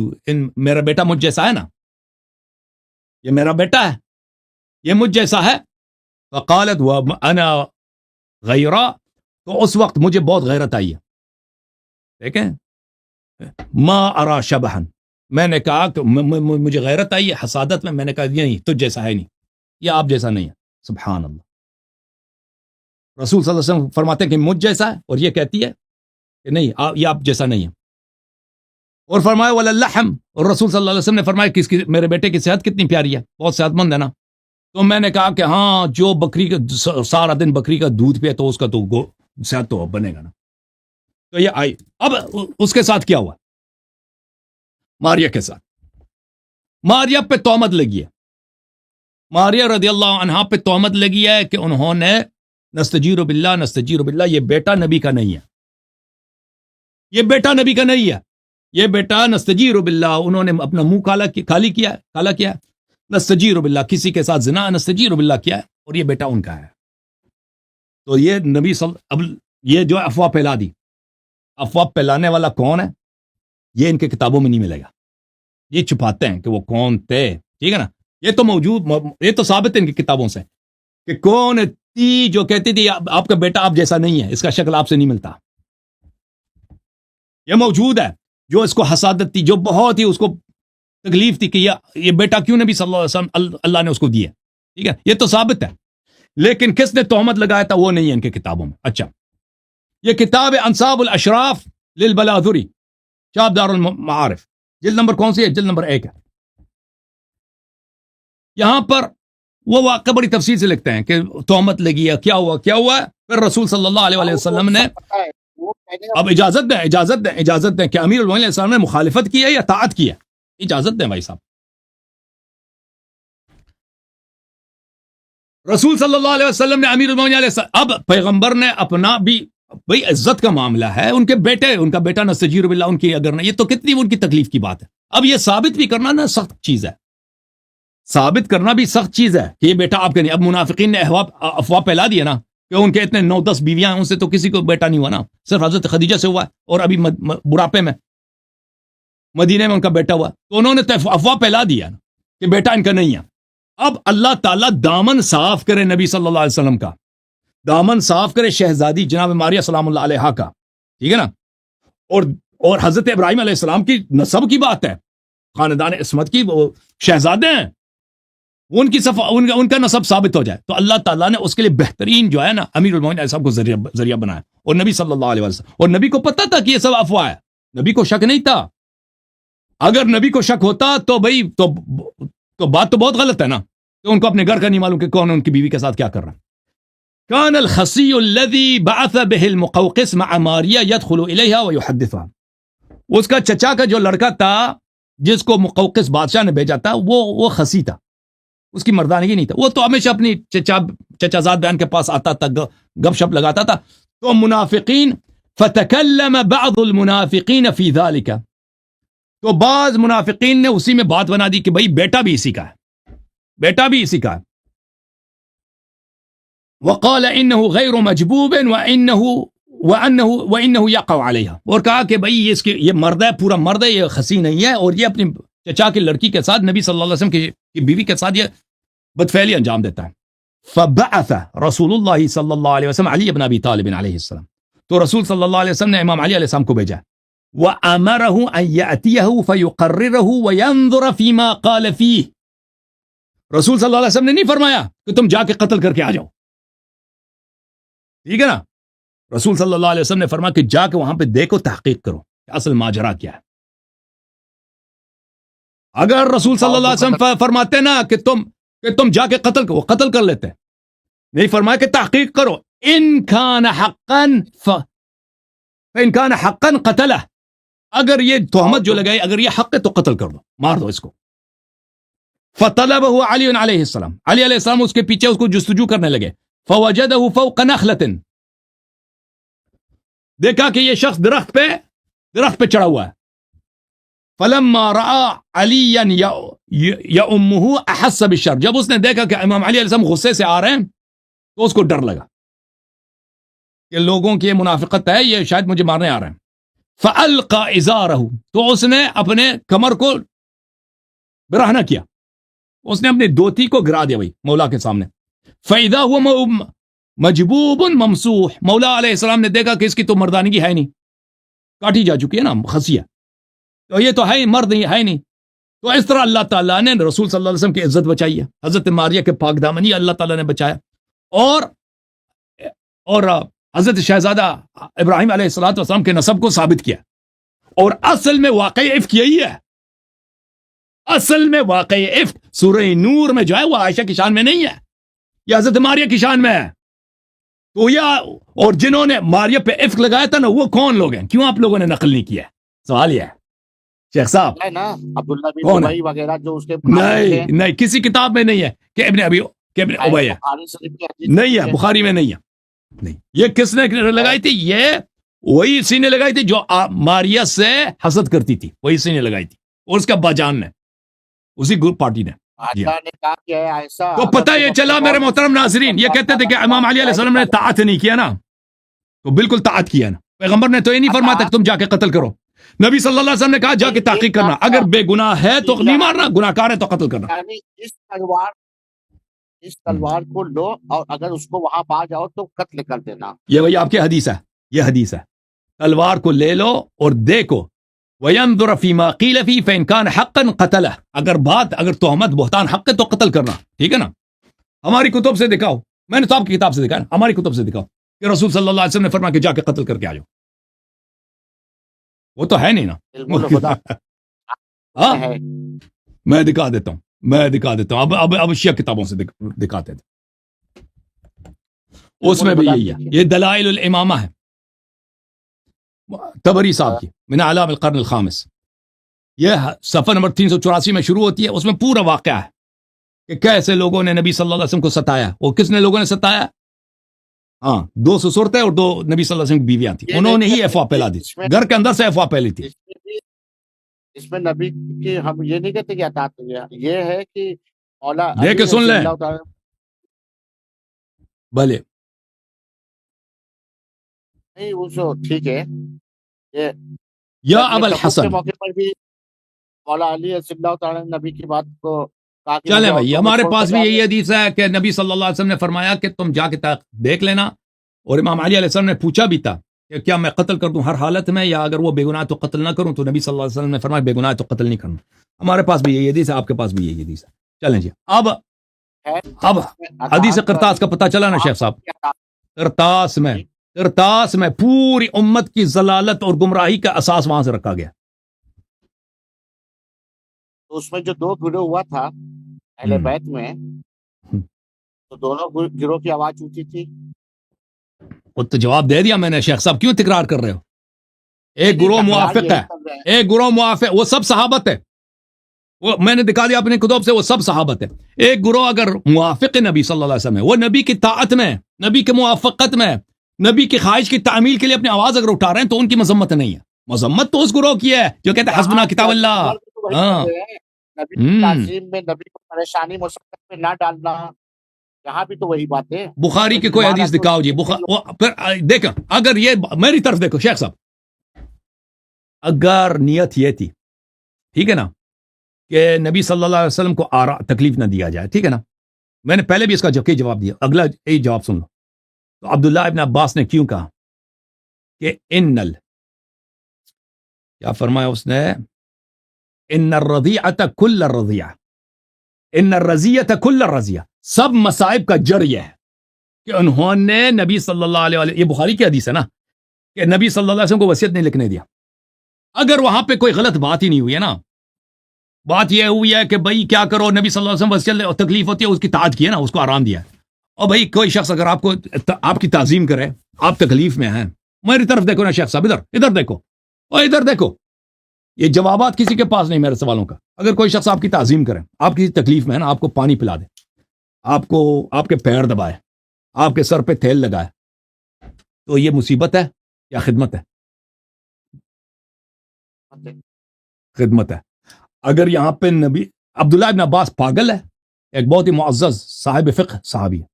B: میرا بیٹا مجھ جیسا ہے نا، یہ میرا بیٹا ہے، یہ مجھ جیسا ہے. فقالت وانا غیرا، تو اس وقت مجھے بہت غیرت آئی ہے. دیکھیں، ما ارا شبہن، میں نے کہا کہ مجھے غیرت آئی ہے حسادت میں. میں نے کہا یہ نہیں، تجھ جیسا ہے نہیں، یہ آپ جیسا نہیں ہے. سبحان اللہ. رسول صلی اللہ علیہ وسلم فرماتے ہیں کہ مجھ جیسا ہے، اور یہ کہتی ہے کہ نہیں، یہ آپ جیسا نہیں ہے. اور فرمایا ولا اللحم، اور رسول صلی اللہ علیہ وسلم نے فرمایا کس کی، میرے بیٹے کی صحت کتنی پیاری ہے، بہت صحت مند ہے نا. تو میں نے کہا کہ ہاں، جو بکری کا سارا دن بکری کا دودھ پیا تو اس کا تو صحت تو بنے گا نا. تو یہ آئی. اب اس کے ساتھ کیا ہوا، ماریہ کے ساتھ، ماریہ پہ تہمت لگی ہے. ماریہ رضی اللہ عنہا پہ تہمت لگی ہے کہ انہوں نے نستجیر باللہ نستجیر باللہ، یہ بیٹا نبی کا نہیں ہے، یہ بیٹا نبی کا نہیں ہے، یہ بیٹا نستجیر باللہ، انہوں نے اپنا منہ کالا کیا، نستجیر باللہ، کسی کے ساتھ زنا نستجیر باللہ کیا ہے، اور یہ بیٹا ان کا ہے. تو یہ نبی اب یہ جو افواہ پھیلا دی، افواہ پھیلانے والا کون ہے، یہ ان کے کتابوں میں نہیں ملے گا. یہ چھپاتے ہیں کہ وہ کون تھے، ٹھیک ہے نا. یہ تو موجود، یہ تو ثابت ہے ان کی کتابوں سے کہ کون تھی جو کہتی تھی آپ کا بیٹا آپ جیسا نہیں ہے، اس کا شکل آپ سے نہیں ملتا. یہ موجود ہے. جو اس کو حسادت تھی، جو بہت ہی اس کو تکلیف تھی کہ یہ بیٹا کیوں نبی صلی اللہ علیہ وسلم اللہ نے اس کو دیا، ٹھیک ہے، یہ تو ثابت ہے. لیکن کس نے تہمت لگایا تھا وہ نہیں ہے ان کے کتابوں میں. اچھا، یہ کتاب انصاب الاشراف للبلاذری، شاب دار المعارف، جلد نمبر کون سی ہے؟ جلد نمبر 1 ہے. یہاں پر وہ واقعہ بڑی تفصیل سے لکھتے ہیں کہ تہمت لگی ہے، کیا ہوا. پھر رسول صلی اللہ علیہ وسلم نے اب اجازت دیں کہ امیر المومنین علیہ السلام نے مخالفت کی ہے یا اطاعت کی ہے. اجازت دیں بھائی صاحب. رسول صلی اللہ علیہ وسلم نے امیر المومنین علیہ السلام، اب پیغمبر نے اپنا بھی، بھائی عزت کا معاملہ ہے، ان کے بیٹے، ان کا بیٹا نستجیر باللہ، ان کی اگر نہ، یہ تو کتنی ان کی تکلیف کی بات ہے. اب یہ ثابت بھی کرنا نا سخت چیز ہے، ثابت کرنا بھی سخت چیز ہے کہ یہ بیٹا آپ کے نہیں. اب منافقین نے افواہ پھیلا دی ہے نا کہ ان کے اتنے 9-10 بیویاں ہیں، ان سے تو کسی کو بیٹا نہیں ہوا نا، صرف حضرت خدیجہ سے ہوا ہے، اور ابھی بڑھاپے میں مدینے میں ان کا بیٹا ہوا. تو انہوں نے افواہ پھیلا دیا نا کہ بیٹا ان کا نہیں ہے. اب اللہ تعالیٰ دامن صاف کرے نبی صلی اللہ علیہ وسلم کا، دامن صاف کرے شہزادی جناب ماریہ سلام اللہ علیہا کا، ٹھیک ہے نا. اور حضرت ابراہیم علیہ السلام کی نسب کی بات ہے، خاندان عصمت کی، وہ شہزادے ہیں، ان کی ان کا نسب ثابت ہو جائے تو اللہ تعالیٰ نے اس کے لیے بہترین جو ہے نا امیر المومنین علیہ السلام کو ذریعہ بنایا. اور نبی صلی اللہ علیہ وسلم، اور نبی کو پتہ تھا کہ یہ سب افواہ ہے، نبی کو شک نہیں تھا. اگر نبی کو شک ہوتا تو بھائی تو بات تو بہت غلط ہے نا، تو ان کو اپنے گھر کا نہیں معلوم کہ کون ان کی بیوی کے ساتھ کیا کر رہا ہے. كان الخصي الذي بعث به المقوقس مع ماريا يدخل اليها ويحدثها، اس کا چچا کا جو لڑکا تھا جس کو مقوقس بادشاہ نے بھیجا تھا، وہ خصی تھا، اس کی مردانگی نہیں تھا، وہ تو ہمیشہ اپنی چچا زاد بیان کے پاس آتا تھا، گپ شپ لگاتا تھا. تو منافقین، فتكلم بعض المنافقین فی ذلك، تو بعض منافقین نے اسی میں بات بنا دی کہ بھائی بیٹا بھی اسی کا ہے، بیٹا بھی اسی کا ہے. وقال انه غیر مجبوب وانه يقع عليها، اور کہا کہ بھائی یہ مرد ہے، پورا مرد ہے، یہ خصی نہیں ہے، اور یہ اپنی چچا کی لڑکی کے ساتھ، نبی صلی اللہ علیہ وسلم کی بیوی کے ساتھ یہ بدفعلی انجام دیتا ہے. فبعث رسول اللہ صلی اللہ علیہ وسلم علی بن ابی طالب علیہ السلام، تو رسول صلی اللہ علیہ وسلم نے امام علی علیہ السلام کو بھیجا، وامره ان ياتيه فيقرره وينظر فيما قال فيه. رسول صلی اللہ علیہ وسلم نے نہیں فرمایا کہ تم جا کے قتل کر کے آ جاؤ، ٹھیک ہے نا. رسول صلی اللہ علیہ وسلم نے فرمایا کہ جا کے وہاں پہ دیکھو، تحقیق کرو کہ اصل ماجرا کیا ہے. اگر رسول صلی اللہ علیہ وسلم فرماتے نا کہ تم جا کے قتل کرو، قتل کر لیتے. نہیں فرمایا کہ تحقیق کرو، ان کان حقا فان کان حقا قتلہ، اگر یہ تہمت جو لگائی اگر یہ حق ہے تو قتل کر دو, مار دو اس کو. فطلبه علی علیہ السلام, علی علیہ السلام اس کے پیچھے اس کو جستجو کرنے لگے. فوجده فوق نخلة, دیکھا کہ یہ شخص درخت پہ چڑھا ہوا ہے. فلما رأى عليا يأمه احس بالشر, جب اس نے دیکھا کہ امام علی علیہ السلام غصے سے آ رہے ہیں تو اس کو ڈر لگا کہ لوگوں کی یہ منافقت ہے, یہ شاید مجھے مارنے آ رہے ہیں. فألقى ازاره, تو اس نے اپنے کمر کو برہنہ کیا, اس نے اپنی دوتی کو گرا دیا بھائی مولا کے سامنے. فإذا هو مجبوب ممسوح, مولا علیہ السلام نے دیکھا کہ اس کی تو مردانگی ہے نہیں, کاٹی جا چکی ہے نا, خصیہ, تو یہ تو ہے مرد نہیں ہے نہیں. تو اس طرح اللہ تعالیٰ نے رسول صلی اللہ علیہ وسلم کی عزت بچائی ہے, حضرت ماریہ کے پاک دامنی اللہ تعالیٰ نے بچایا, اور حضرت شہزادہ ابراہیم علیہ السلام کے نسب کو ثابت کیا. اور اصل میں واقعی افک یہی ہے, اصل میں واقعی افک سورہ نور میں جو ہے وہ عائشہ کی شان میں نہیں ہے, یہ حضرت ماریہ کی شان میں ہے. تو یہ اور جنہوں نے ماریہ پہ افک لگایا تھا نا وہ کون لوگ ہیں, کیوں آپ لوگوں نے نقل نہیں کیا ہے؟ سوال یہ ہے شیخ صاحب.
C: ہے نا عبداللہ بن
B: کون ہے؟
C: ابی وغیرہ جو اس کے
B: نہیں کسی کتاب میں نہیں ہے کہ ابن ابی ہے,
C: بخاری شریف کی حدیث
B: نہیں ہے, بخاری میں نہیں ہے. نہیں, یہ کس نے لگائی تھی؟ یہ وہی اسی نے لگائی تھی جو ماریہ سے حسد کرتی تھی, وہی اسی نے لگائی تھی, اور اس کا باجان نے, اسی گروپ پارٹی نے.
C: اللہ نے کہا کہ اے عائشہ,
B: تو پتہ یہ چلا میرے محترم ناظرین, یہ کہتے تھے کہ امام علی علیہ السلام نے طاعت نہیں کیا نا, تو بالکل طاعت کیا نا. پیغمبر نے تو یہ نہیں فرمایا تھا کہ تم جا کے قتل کرو. نبی صلی اللہ علیہ وسلم نے کہا جا کے تحقیق کرنا, اگر بے گناہ ہے تو نہیں مارنا, گناہ کار ہے تو قتل کرنا.
C: یعنی اس تلوار کو لو اور اگر اس کو وہاں پا جاؤ تو قتل کر دینا.
B: یہ وہی آپ کی حدیث ہے, یہ حدیث ہے, تلوار کو لے لو اور دیکھو. وَيَنظُرَ فِي مَا قِيلَ فِي فَإِنْ كَانَ حَقًّا قَتَلَهُ, اگر تہمت بہتان حق ہے تو قتل کرنا, ٹھیک ہے نا. ہماری کتب سے دکھاؤ, میں نے تو آپ کی کتاب سے دکھایا, ہماری کتب سے دکھاؤ کہ رسول صلی اللہ علیہ وسلم نے فرمایا کہ جا کے قتل کر کے آ جاؤ. وہ تو ہے نہیں نا.
C: علم الخدا
B: ہاں
C: ہے.
B: میں دکھا دیتا ہوں, اب شیعہ کتابوں سے دکھاتے تھے, اس میں بھی یہی ہے. یہ دلائل الامامہ ہے تبری صاحب کی, من اعلام القرن الخامس, یہ صفحہ نمبر 384 میں شروع ہوتی ہے. اس میں پورا واقعہ ہے کہ کیسے لوگوں نے نبی صلی اللہ علیہ وسلم کو ستایا. اور کس نے لوگوں نے ستایا؟ ہاں, 2 سسرتے اور 2 نبی صلی اللہ علیہ وسلم کی بیویاں تھیں, انہوں نے ہی افواہ پھیلا دی, گھر کے اندر سے افواہ پھیلی تھی.
C: اس میں نبی کی ہم یہ نہیں کہتے کہ اطاعت نہیں ہے, یہ ہے کہ مولا
B: دیکھ کے سن لیں بھلے.
C: نہیں وہ جو ٹھیک ہے, یہ
B: یا ابا الحسن,
C: کے موقع پر بھی مولا علی رضی اللہ تعالیٰ نے نبی کی بات کو کہا کہ
B: چلیں بھائی, ہمارے پاس بھی یہی حدیث ہے کہ نبی صلی اللہ علیہ وسلم نے فرمایا کہ تم جا کے دیکھ لینا. اور امام علی علیہ السلام نے پوچھا بھی تھا کہ کیا میں قتل کر دوں ہر حالت میں, یا اگر وہ بے گناہ تو قتل نہ کروں, تو نبی صلی اللہ علیہ وسلم نے فرمایا بے گناہ تو قتل نہیں کرنا. ہمارے پاس بھی یہی حدیث ہے, آپ کے پاس بھی یہی حدیث ہے. چلیں جی, اب حدیث قرطاس کا پتہ چلا نا شیخ صاحب. قرطاس میں پوری امت کی ضلالت اور گمراہی کا اساس وہاں سے رکھا گیا.
C: تو اس میں جو 2 گروہ ہوا تھا اہل بیت میں, تو دونوں گروہ کی آواز اونچی تھی.
B: وہ تو جواب دے دیا میں نے شیخ صاحب, کیوں تکرار کر رہے ہو؟ ایک گروہ موافق ہے, ایک گروہ موافق, وہ سب صحابت ہے, وہ میں نے دکھا دیا اپنے کتب سے, وہ سب صحابت ہے. ایک گروہ اگر موافق نبی صلی اللہ علیہ وسلم ہے, وہ نبی کی طاعت میں, نبی کے موافقت میں, نبی کی خواہش کی تعمیل کے لیے اپنی آواز اگر اٹھا رہے ہیں تو ان کی مذمت نہیں ہے. مذمت تو اس گروہ کی ہے جو کہتے ہیں حسبنا کتاب اللہ. ہاں,
C: نبی کی تعظیم میں نبی کو پریشانی مصیبت میں نہ ڈالنا, یہاں بھی تو وہی بات ہے.
B: بخاری کی کوئی حدیث دکھاؤ جی. پھر دیکھیں, اگر یہ میری طرف دیکھو شیخ صاحب, اگر نیت یہ تھی, ٹھیک ہے نا, کہ نبی صلی اللہ علیہ وسلم کو تکلیف نہ دیا جائے, ٹھیک ہے نا, میں نے پہلے بھی اس کا جواب دیا, اگلا یہی جواب سن لو. تو عبداللہ ابن عباس نے کیوں کہا کہ کیا فرمایا اس نے, ان الرضیعۃ کل الرضیعہ, ان الرضیعۃ کل الرضیعہ, سب مصائب کا جڑ یہ ہے کہ انہوں نے نبی صلی اللہ علیہ وسلم, یہ بخاری کی حدیث ہے نا, کہ نبی صلی اللہ علیہ وسلم کو وصیت نہیں لکھنے دیا. اگر وہاں پہ کوئی غلط بات ہی نہیں ہوئی ہے نا, بات یہ ہوئی ہے کہ بھائی کیا کرو, نبی صلی اللہ علیہ وسلم وصیت تکلیف ہوتی ہے, اس کی طاعت کی ہے نا, اس کو آرام دیا. اور بھائی کوئی شخص اگر آپ کی تعظیم کرے, آپ تکلیف میں ہیں, میری طرف دیکھو نا شیخ صاحب, ادھر دیکھو, اور ادھر دیکھو, یہ جوابات کسی کے پاس نہیں میرے سوالوں کا. اگر کوئی شخص آپ کی تعظیم کرے, آپ کسی تکلیف میں ہے نا, آپ کو پانی پلا دے, آپ کو آپ کے پیر دبائے, آپ کے سر پہ تیل لگائے, تو یہ مصیبت ہے یا خدمت ہے؟ خدمت ہے. اگر یہاں پہ نبی عبداللہ ابن عباس پاگل ہے, ایک بہت ہی معزز صاحب فقہ صحابی ہے,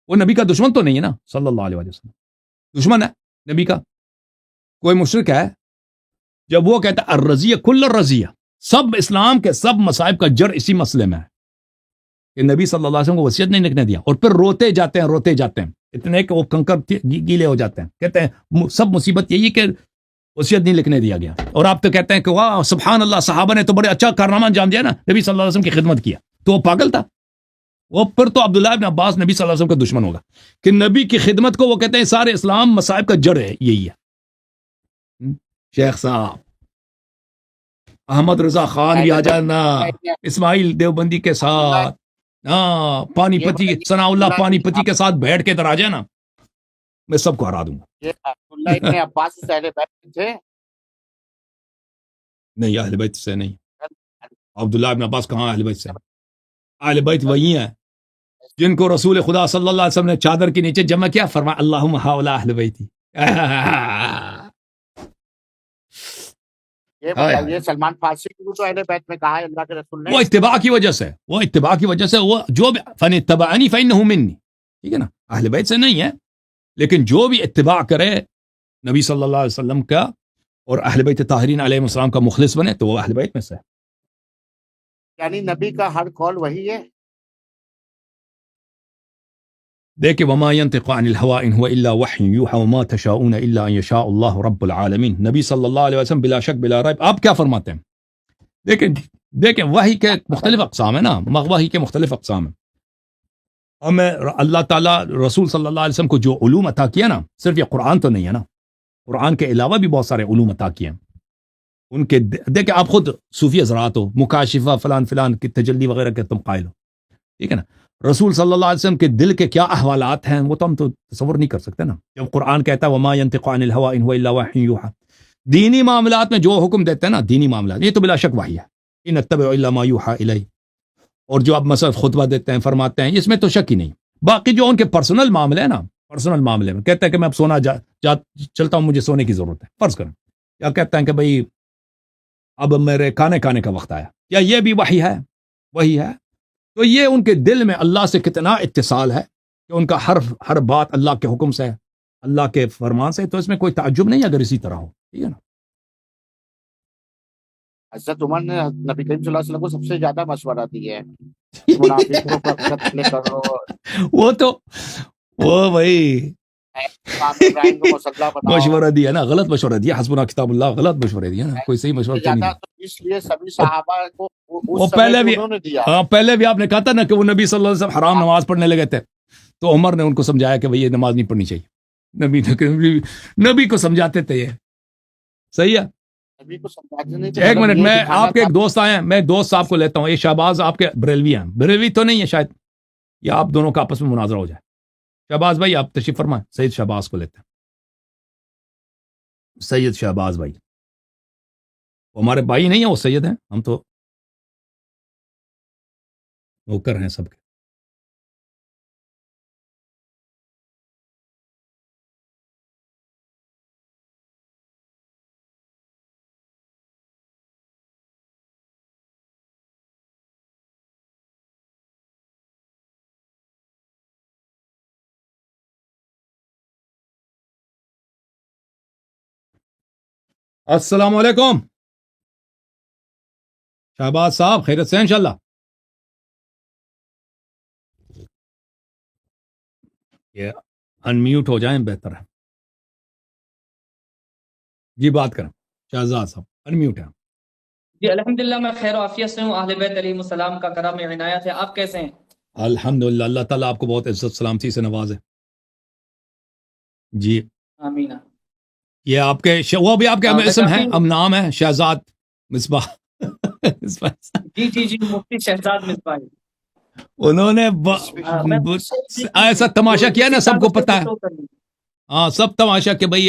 B: وہ نبی کا دشمن تو نہیں ہے نا صلی اللہ علیہ وسلم, دشمن ہے نبی کا. کوئی مشرک ہے جب وہ کہتا ہے الرضیہ کل الرضیہ, سب اسلام کے سب مصائب کا جڑ اسی مسئلے میں ہے کہ نبی صلی اللہ علیہ وسلم کو وصیت نہیں لکھنے دیا, اور پھر روتے جاتے ہیں اتنے کہ وہ کنکر گیلے ہو جاتے ہیں, کہتے ہیں سب مصیبت یہی کہ وصیت نہیں لکھنے دیا گیا. اور آپ تو کہتے ہیں کہ واہ سبحان اللہ, صحابہ نے تو بڑے اچھا کارنامہ انجام دیا نا, نبی صلی اللہ علیہ وسلم کی خدمت کیا. تو وہ پاگل تھا, وہ پھر تو عبداللہ ابن عباس نبی صلی اللہ علیہ وسلم کا دشمن ہوگا کہ نبی کی خدمت کو وہ کہتے ہیں سارے اسلام مصائب کا جڑ ہے, یہی ہے. شیخ صاحب احمد رضا خان بھی آ جانا اسماعیل دیوبندی کے ساتھ, ہاں پانی پتی ثناء اللہ پانی پتی کے ساتھ بیٹھ کے ادھر آ جائے نا, میں سب کو ہرا دوں گا.
C: یہ عبداللہ ابن عباس سے اہل بیت تھے
B: نہیں اہل بیت سے نہیں, عبداللہ ابن عباس کہاں اہل بیت سے؟ اہل بیت وہی ہیں جن کو رسول خدا صلی اللہ علیہ وسلم نے چادر کے نیچے جمع کیا, فرمایا اللہم ہؤلاء اہل بیتی.
C: یہ بتائیے سلمان فارسی کو تو اہل بیت میں کہا ہے اللہ کے رسول نے,
B: وہ اتباع کی وجہ سے, وہ جو بھی فن اتبعنی فانہ منی, ٹھیک ہے نا, اہل بیت سے نہیں ہے, لیکن جو بھی اتباع کرے نبی صلی اللہ علیہ وسلم کا اور اہل بیت طاہرین علیہ السلام کا مخلص بنے تو وہ اہل بیت میں سے ہے.
C: یعنی نبی کا ہر قول وہی ہے.
B: دیکھیں وما ينطق عن الهوى ان هو الا وحی یوحى وما تشاؤون الا ان يشاء اللہ رب العالمین. نبی صلی اللہ علیہ وسلم بلا شک بلا ریب آپ کیا فرماتے ہیں؟ دیکھیں وحی کے مختلف اقسام ہیں نا, وحی کے مختلف اقسام ہیں. ہمیں اللہ تعالیٰ رسول صلی اللہ علیہ وسلم کو جو علوم عطا کیا نا, صرف یہ قرآن تو نہیں ہے نا, قرآن کے علاوہ بھی بہت سارے علوم عطا کیے ہیں. ان کے دیکھیں آپ خود صوفی حضرات ہو, مکاشفہ فلان فلان کی تجلی وغیرہ کے تم قائل ہو, ٹھیک ہے نا. رسول صلی اللہ علیہ وسلم کے دل کے کیا احوالات ہیں وہ تو ہم تو تصور نہیں کر سکتے نا. جب قرآن کہتا ہے وما ينطق عن الهوى ان هو الا وحی یوحى, دینی معاملات میں جو حکم دیتے ہیں نا, دینی معاملات یہ تو بلا شک وحی ہے, ان اتبع الا ما یوحى الی. اور جو آپ مثلا خطبہ دیتے ہیں فرماتے ہیں اس میں تو شک ہی نہیں. باقی جو ان کے پرسنل معاملے ہیں نا, پرسنل معاملے میں کہتے ہیں کہ میں اب سونا چلتا ہوں, مجھے سونے کی ضرورت ہے فرض کریں, یا کہتے ہیں کہ بھئی اب میرے کھانے کا وقت آیا, یا یہ بھی وحی ہے, وہی ہے. تو یہ ان کے دل میں اللہ سے کتنا اتصال ہے کہ ان کا ہر بات اللہ کے حکم سے ہے, اللہ کے فرمان سے, تو اس میں کوئی تعجب نہیں اگر اسی طرح ہو, ٹھیک ہے نا.
C: حضرت عمر نے نبی کریم صلی اللہ علیہ وسلم کو سب سے زیادہ مشورہ دیا ہے منافقوں پر قتل کرو,
B: وہ بھائی
C: امام ابراہیم کو مسلح بناؤ,
B: مشورہ دیا نا, غلط مشورہ دیا, حسبنا کتاب اللہ, غلط مشورہ دیا نا, کوئی صحیح مشورہ تو نہیں.
C: اس لیے سبھی صحابہ کو
B: وہ پہلے بھی پہلے بھی آپ نے کہا تھا نا کہ وہ نبی صلی اللہ علیہ وسلم حرام نماز پڑھنے لگے تھے, تو عمر نے ان کو سمجھایا کہ بھئی یہ نماز نہیں پڑھنی چاہیے. نبی کو سمجھاتے تھے, یہ صحیح ہے. ایک منٹ, میں آپ کے ایک دوست آئے ہیں, میں ایک دوست صاحب کو لیتا ہوں, یہ شہباز آپ کے بریلوی ہیں, بریلوی تو نہیں ہے شاید, یا آپ دونوں کا آپس میں مناظرہ ہو جائے. شہباز بھائی آپ تشریف فرمائیں, سید شہباز کو لیتے ہیں. سید شہباز بھائی وہ ہمارے بھائی نہیں ہیں, وہ سید ہیں, ہم تو نوکر ہیں سب کے. السلام علیکم شہباز صاحب, خیریت سے انشاءاللہ. یہ انمیوٹ ہو جائیں بہتر ہے. جی بات کریں شہزاد صاحب, انمیوٹ ہے.
D: جی الحمدللہ میں خیر و عافیت سے ہوں, اہل بیت علیہ السلام کا کرم عنایت ہے. آپ کیسے ہیں؟
B: الحمدللہ, اللہ تعالیٰ آپ کو بہت عزت سلامتی سے نوازے. جی
D: آمین.
B: یہ آپ کے وہ بھی آپ کے اسم ہے, اب نام ہے شہزاد مصباح.
D: جی مفتی شہزاد مصباح.
B: انہوں نے ایسا تماشا کیا نا, سب کو پتا ہے, ہاں سب تماشا کہ بھئی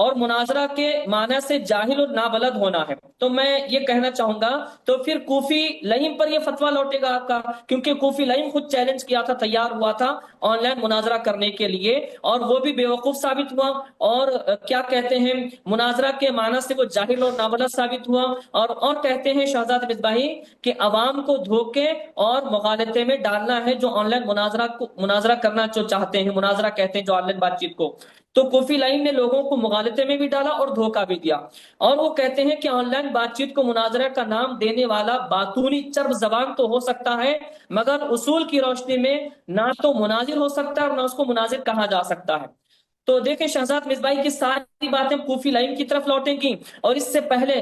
D: اور مناظرہ کے معنی سے جاہل اور نابلد ہونا ہے. تو میں یہ کہنا چاہوں گا تو پھر کوفی لئیم پر یہ فتویٰ لوٹے گا آپ کا، کیونکہ کوفی لئیم خود چیلنج کیا تھا، تیار ہوا تھا آن لائن مناظرہ کرنے کے لیے، اور وہ بھی بیوقوف ثابت ہوا، اور کیا کہتے ہیں مناظرہ کے معنی سے وہ جاہل اور نابلد ثابت ہوا، اور کہتے ہیں شہزاد مصباحی کہ عوام کو دھوکے اور مغالطے میں ڈالنا ہے جو آن لائن مناظرہ کرنا جو چاہتے ہیں، مناظرہ کہتے ہیں جو آن لائن بات چیت کو. تو کوفی لائن نے لوگوں کو مغالطے میں بھی ڈالا اور دھوکہ بھی دیا، اور وہ کہتے ہیں کہ آن لائن بات چیت کو مناظرہ کا نام دینے والا باتونی چرب زبان تو ہو سکتا ہے، مگر اصول کی روشنی میں نہ تو مناظر ہو سکتا ہے اور نہ اس کو مناظر کہا جا سکتا ہے. تو دیکھیں شہزاد مصباحی کی ساری باتیں کوفی لائن کی طرف لوٹیں گی، اور اس سے پہلے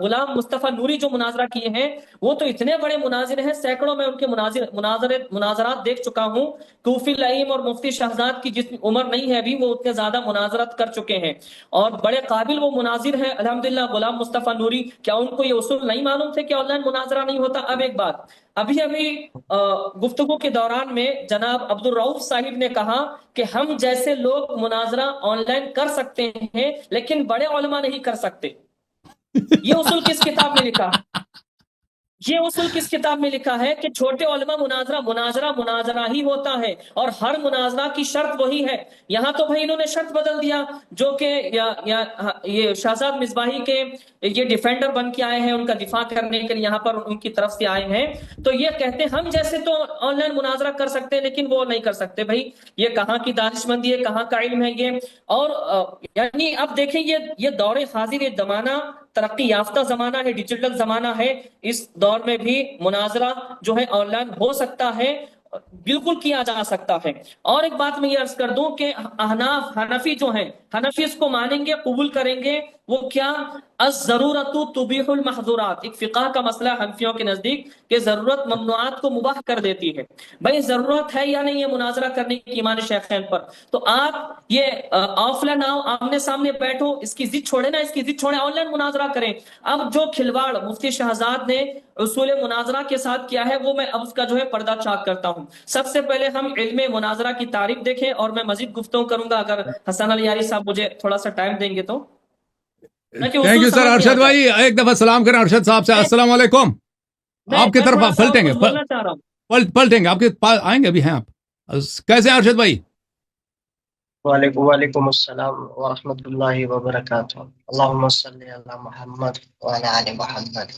D: غلام مصطفیٰ نوری جو مناظرہ کیے ہیں وہ تو اتنے بڑے مناظر ہیں، سینکڑوں میں ان کے مناظرات دیکھ چکا ہوں. کوفی لائن اور مفتی شہزاد کی جتنی عمر نہیں ہے ابھی، وہ اتنے زیادہ مناظرات کر چکے ہیں اور بڑے قابل وہ مناظر ہیں الحمدللہ. غلام مصطفیٰ نوری، کیا ان کو یہ اصول نہیں معلوم تھے کہ آن لائن مناظرہ نہیں ہوتا؟ اب ایک بات، ابھی گفتگو کے دوران میں جناب عبد الرؤف صاحب نے کہا کہ ہم جیسے لوگ مناظرہ آن لائن کر سکتے ہیں لیکن بڑے علماء نہیں کر سکتے. یہ اصول کس کتاب میں لکھا؟ یہ اصول کس کتاب میں لکھا ہے کہ چھوٹے علماء مناظرہ ہی ہوتا ہے اور ہر مناظرہ کی شرط وہی ہے. یہاں تو بھائی انہوں نے شرط بدل دیا، جو کہ یہ شہزاد مصباحی کے یہ ڈیفینڈر بن کے آئے ہیں، ان کا دفاع کرنے کے لیے یہاں پر ان کی طرف سے آئے ہیں. تو یہ کہتے ہیں ہم جیسے تو آن لائن مناظرہ کر سکتے ہیں لیکن وہ نہیں کر سکتے. بھائی یہ کہاں کی دانش مندی ہے، کہاں کا علم ہے یہ؟ اور یعنی اب دیکھیں یہ دور حاضر، یہ زمانہ ترقی یافتہ زمانہ ہے، ڈیجیٹل زمانہ ہے. اس دور میں بھی مناظرہ جو ہے آن لائن ہو سکتا ہے، بالکل کیا جا سکتا ہے. اور ایک بات میں یہ عرض کر دوں کہ حنفی جو ہیں، حنفی اس کو مانیں گے، قبول کریں گے. وہ کیا؟ الضرورت تبیح المحظورات، ایک فقہ کا مسئلہ حنفیوں کے نزدیک کہ ضرورت ممنوعات کو مباح کر دیتی ہے. بھائی ضرورت ہے یا نہیں ہے مناظرہ کرنے کی ایمان شیخین پر؟ تو آپ یہ آف لائن آؤ، آمنے سامنے بیٹھو، اس کی ضد چھوڑے نا، اس کی ضد چھوڑے، آن لائن مناظرہ کریں. اب جو کھلواڑ مفتی شہزاد نے اصول مناظرہ کے ساتھ کیا ہے وہ میں اب اس کا جو ہے پردہ چاک کرتا ہوں. سب سے پہلے ہم علم مناظرہ کی تعریف دیکھیں اور میں مزید گفتگو کروں گا اگر حسن علی یاری صاحب مجھے تھوڑا سا ٹائم دیں گے تو.
B: Thank you sir. ارشد بھائی ایک دفعہ سلام کریں ارشد صاحب سے. السلام علیکم. آپ کی طرف پلٹیں گے، پلٹیں گے آپ کے پاس آئیں گے. ابھی ہیں آپ کیسے ہیں ارشد بھائی؟
E: وعلیکم السلام ورحمۃ اللہ وبرکاتہ. اللہم صلی علی محمد وعلی آل محمد.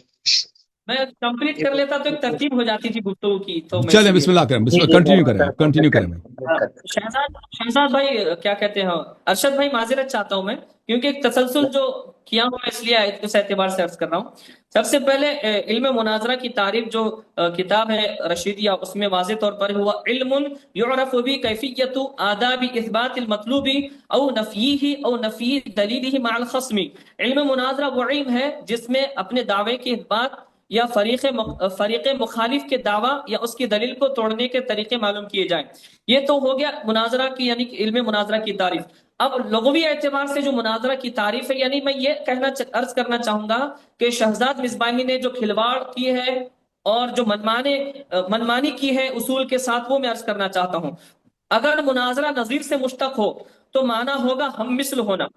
D: میں کمپلیٹ کر لیتا تو ایک ترتیب ہو جاتی تھی گفتگو کی. تو
B: چلیں بسم اللہ کریں، بسم اللہ کنٹینیو کریں.
D: شہزاد بھائی کیا کہتے ہیں، ارشد بھائی معذرت چاہتا ہوں میں کیونکہ ایک تسلسل جو کیا ہوں اس لیے اس اعتبار سے عرض کر رہا ہوں. سب سے پہلے علم مناظرہ کی تعریف جو کتاب ہے رشیدیہ، اس میں واضح طور پر ہوا علم یعرف بھی کیفیت آداب اثبات المطلوب او نفیہ او نفی دلیلہ مع الخصم. علم مناظرہ وہ علم ہے جس میں اپنے دعوے کی اثبات یا فریق مخالف کے دعویٰ یا اس کی دلیل کو توڑنے کے طریقے معلوم کیے جائیں. یہ تو ہو گیا مناظرہ کی یعنی علم مناظرہ کی تعریف. اب لغوی اعتبار سے جو مناظرہ کی تعریف ہے، یعنی میں یہ عرض کرنا چاہوں گا کہ شہزاد مصباحی نے جو کھلواڑ کی ہے اور جو منمانی کی ہے اصول کے ساتھ، وہ میں عرض کرنا چاہتا ہوں. اگر مناظرہ نظیر سے مشتق ہو تو معنی ہوگا ہم مثل ہونا.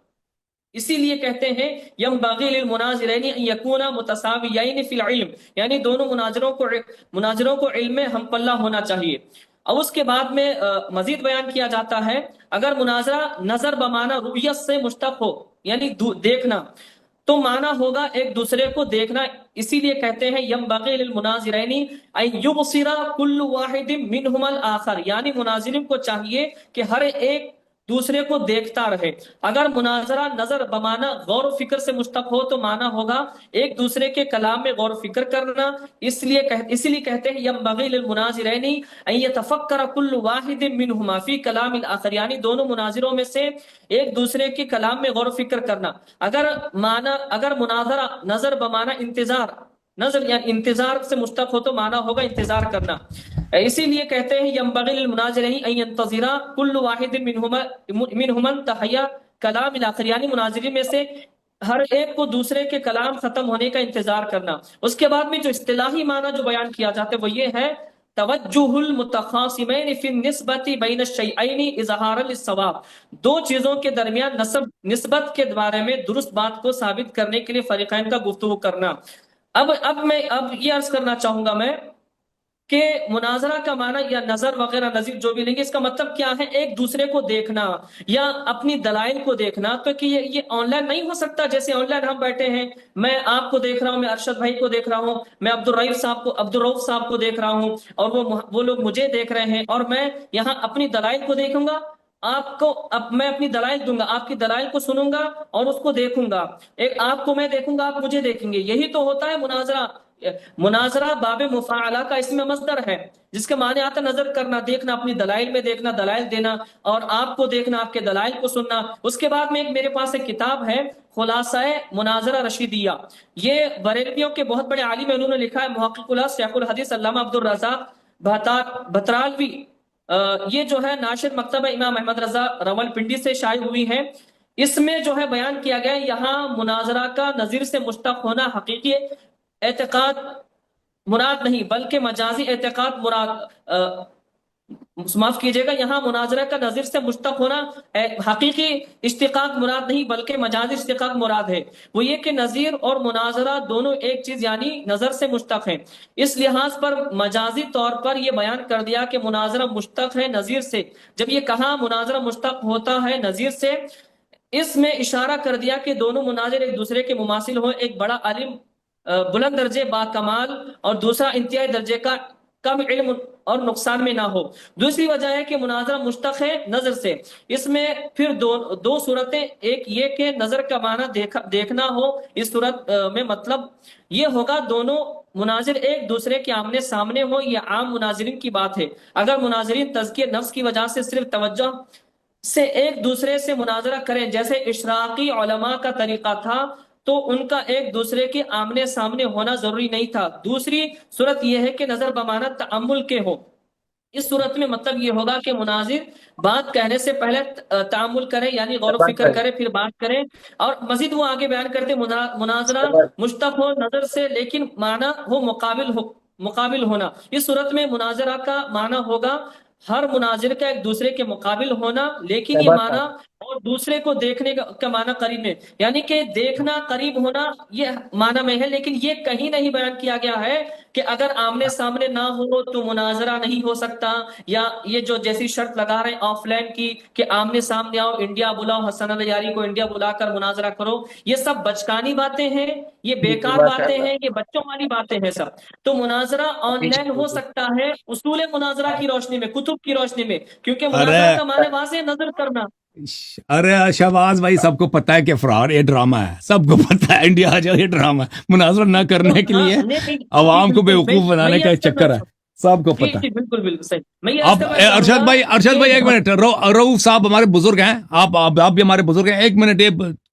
D: اسی لیے کہتے ہیں ينبغي للمناظرین ان یکونا متساویین فی العلم، یعنی دونوں مناظروں کو علم میں ہم پلہ ہونا چاہیے. اور اس کے بعد میں مزید بیان کیا جاتا ہے اگر مناظرہ نظر بمعنی رؤیت سے مشتق ہو یعنی دیکھنا تو معنی ہوگا ایک دوسرے کو دیکھنا. اسی لیے کہتے ہیں ينبغي للمناظرین ان یبصر کل واحد منہما الآخر، یعنی مناظرین کو چاہیے کہ ہر ایک دوسرے کو دیکھتا رہے. اگر مناظرہ نظر بمعنی غور و فکر سے مشتق ہو تو معنی ہوگا ایک دوسرے کے کلام میں غور و فکر کرنا. اسی لیے کہتے ہیں ينبغي للمناظرین ان يتفکر كل واحد منهما في کلام الاخر، یعنی دونوں مناظروں میں سے ایک دوسرے کے کلام میں غور و فکر کرنا. اگر مناظرہ نظر بمعنی نظر یعنی انتظار سے مشتق ہو تو معنی ہوگا انتظار کرنا. اسی لیے کہتے ہیں ينبغي للمناظرین ان ينتظر كل واحد منهما انتهاء کلام الاخر، یعنی مناظرین میں سے ہر ایک کو دوسرے کے کلام ختم ہونے کا انتظار کرنا. اس کے بعد میں جو اصطلاحی معنی جو بیان کیا جاتا ہے وہ یہ ہے توجہ المتخاصمین فی النسبت بین الشیئین اظہارا للصواب، دو چیزوں کے درمیان نسبت کے بارے میں درست بات کو ثابت کرنے کے لیے فریقین کا گفتگو کرنا۔ اب میں یہ عرض کرنا چاہوں گا میں کہ مناظرہ کا معنی یا نظر وغیرہ نظیر جو بھی لیں گے، اس کا مطلب کیا ہے؟ ایک دوسرے کو دیکھنا یا اپنی دلائل کو دیکھنا۔ تو کہ یہ آن لائن نہیں ہو سکتا، جیسے آن لائن ہم بیٹھے ہیں، میں آپ کو دیکھ رہا ہوں، میں ارشد بھائی کو دیکھ رہا ہوں، میں عبدالرؤف صاحب کو دیکھ رہا ہوں، اور وہ لوگ مجھے دیکھ رہے ہیں، اور میں یہاں اپنی دلائل کو دیکھوں گا، میں اپنی دلائل دوں گا، آپ کی دلائل کو سنوں گا اور اس کو دیکھوں گا، ایک آپ کو میں دیکھوں گا، آپ مجھے دیکھیں گے۔ یہی تو ہوتا ہے مناظرہ۔ مناظرہ باب مفاعلہ کا اسم مصدر ہے، جس کے معنی آتا نظر کرنا، دیکھنا، اپنی دلائل میں دیکھنا، دلائل دینا، اور آپ کو دیکھنا، آپ کے دلائل کو سننا۔ اس کے بعد میں میرے پاس ایک کتاب ہے خلاصہ مناظرہ رشیدیہ، یہ بریلویوں کے بہت بڑے عالم ہیں، انہوں نے لکھا ہے، محقق اللہ شیخ الحدیث علامہ عبدالرزاق بھترالوی، یہ جو ہے ناشر مکتبہ امام احمد رضا راولپنڈی سے شائع ہوئی ہے۔ اس میں جو ہے بیان کیا گیا ہے یہاں مناظرہ کا نظیر سے مشتق ہونا حقیقی اعتقاد مراد نہیں بلکہ مجازی اعتقاد مراد، معاف کیجئے گا، یہاں مناظرہ کا نظیر سے مشتق ہونا حقیقی اشتقاق مراد نہیں بلکہ مجازی اشتقاق مراد ہے۔ وہ یہ کہ نظیر اور مناظرہ دونوں ایک چیز یعنی نظر سے مشتق ہیں، اس لحاظ پر مجازی طور پر یہ بیان کر دیا کہ مناظرہ مشتق ہے نظیر سے۔ جب یہ کہا مناظرہ مشتق ہوتا ہے نظیر سے، اس میں اشارہ کر دیا کہ دونوں مناظر ایک دوسرے کے مماثل ہوں، ایک بڑا عالم بلند درجے با کمال اور دوسرا انتہائی درجے کا کم علم اور نقصان میں نہ ہو۔ دوسری وجہ ہے کہ مناظرہ مشتق ہے نظر سے، اس میں پھر دو صورتیں، ایک یہ کہ نظر کا معنی دیکھنا ہو، اس صورت میں مطلب یہ ہوگا دونوں مناظر ایک دوسرے کے آمنے سامنے ہو، یہ عام مناظرین کی بات ہے۔ اگر مناظرین تزکیہ نفس کی وجہ سے صرف توجہ سے ایک دوسرے سے مناظرہ کریں، جیسے اشراقی علماء کا طریقہ تھا، تو ان کا ایک دوسرے کے آمنے سامنے ہونا ضروری نہیں تھا۔ دوسری صورت یہ ہے کہ نظر بمعنی تأمل کے ہو، اس صورت میں مطلب یہ ہوگا کہ مناظر بات کہنے سے پہلے تأمل کرے، یعنی غور و فکر کرے پھر بات کرے۔ اور مزید وہ آگے بیان کرتے مناظرہ مشتق ہو نظر سے لیکن معنی ہو مقابل ہونا، اس صورت میں مناظرہ کا معنی ہوگا ہر مناظر کا ایک دوسرے کے مقابل ہونا، لیکن یہ معنی اور دوسرے کو دیکھنے کا معنی قریب میں، یعنی کہ دیکھنا قریب ہونا یہ معنی میں ہے، لیکن یہ کہیں نہیں بیان کیا گیا ہے کہ اگر آمنے سامنے نہ ہو تو مناظرہ نہیں ہو سکتا، یا یہ جو جیسی شرط لگا رہے ہیں آف لائن کی کہ آمنے سامنے آؤ، انڈیا بلاؤ، حسن الیاری کو انڈیا بلا کر مناظرہ کرو، یہ سب بچکانی باتیں ہیں، یہ بیکار باتیں ہیں، یہ بچوں والی باتیں ہیں سب۔ تو مناظرہ آن لائن ہو سکتا ہے اصول مناظرہ کی روشنی میں، کتب کی روشنی میں، کیونکہ مناظرہ کا معنی واضح نظر کرنا۔
B: ارے شہباز بھائی سب کو پتا ہے کہ فراڈ یہ ڈرامہ ہے، سب کو پتا ہے انڈیا جو یہ ڈرامہ ہے، مناظرہ نہ کرنے کے لیے عوام کو بیوقوف بنانے کا چکر ہے، سب کو پتا ہے۔
D: بالکل صحیح۔
B: اب ارشد بھائی ایک منٹ، رؤوف صاحب ہمارے بزرگ ہیں، آپ بھی ہمارے بزرگ ہیں، ایک منٹ،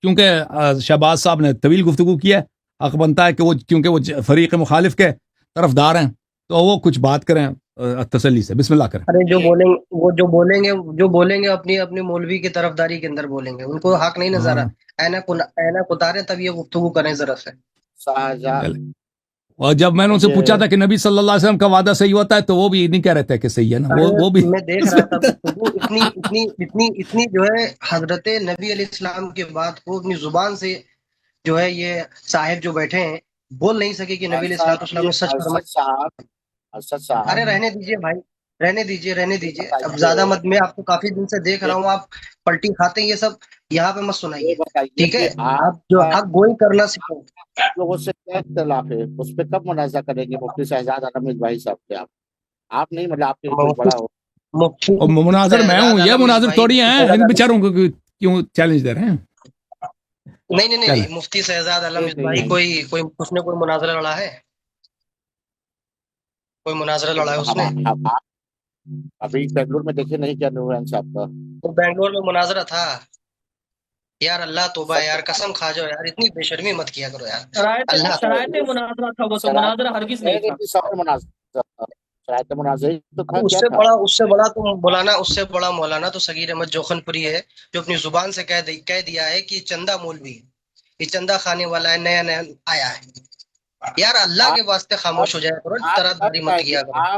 B: کیونکہ شہباز صاحب نے طویل گفتگو کی ہے، حق بنتا ہے کہ وہ کیونکہ وہ فریق مخالف کے طرفدار ہیں تو وہ کچھ بات کریں تسلی سے، بسم اللہ کریں۔
E: ارے جو بولیں گے اپنی مولوی کی طرفداری کے اندر بولیں گے، ان کو حق نہیں نظر اینا اتارے تب یہ گفتگو کریں ذرا سے۔
B: اور جب میں نے ان سے پوچھا تھا کہ نبی صلی اللہ علیہ وسلم کا وعدہ صحیح ہوتا ہے تو وہ بھی نہیں کہہ رہے تھے کہ صحیح ہے نا، وہ بھی
E: میں دیکھ رہا تھا گفتگو اتنی جو ہے حضرت نبی علیہ السلام کے بات کو اپنی زبان سے جو ہے یہ صاحب جو بیٹھے ہیں بول نہیں سکے کہ نبی علیہ السلام نے سچ فرمایا۔ ارے رہنے دیجئے بھائی، رہنے دیجئے، اب زیادہ مت، میں آپ کو کافی دن سے دیکھ رہا ہوں، آپ پلٹی کھاتے ہیں، یہ سب یہاں پہ مت سنائیے، ٹھیک ہے؟ آپ جو حق گوئی کرنا سیکھو۔
C: لوگوں سے کیا اختلاف ہے، اس پہ کب منازعہ کریں گے مفتی شہزاد علامہ بھائی صاحب کے؟ آپ نہیں، مطلب آپ کے کچھ بڑا ہو
B: مناظر میں ہوں، یہ مناظر تھوڑی ہیں، ان بیچاروں کو کیوں چیلنج دے رہے ہیں؟
E: نہیں، مفتی شہزاد علامہ بھائی کوئی اس نے کوئی مناظرہ لڑا ہے؟ کوئی مناظرہ لڑا ہے اس نے؟
C: ابھی بنگلور میں دیکھے نہیں کیا نوران صاحب کا،
E: تو بنگلور میں مناظرہ تھا یار، اللہ توبہ یار، قسم کھا جاؤ یار، اتنی بے شرمی مت کیا کرو یار، اللہ
D: شرائط مناظرہ تھا، وہ سب مناظرہ ہرگز نہیں تھا۔
C: شرائط مناظرہ تو
E: اس سے بڑا مولانا تو صغیر احمد جوخن پوری ہے، جو اپنی زبان سے کہہ دیا ہے کہ یہ چندہ مولوی ہے، یہ چندہ کھانے والا ہے، نیا آیا ہے۔ یار اللہ کے واسطے خاموش ہو جائے کرو، طرح داری مت کیا کرو۔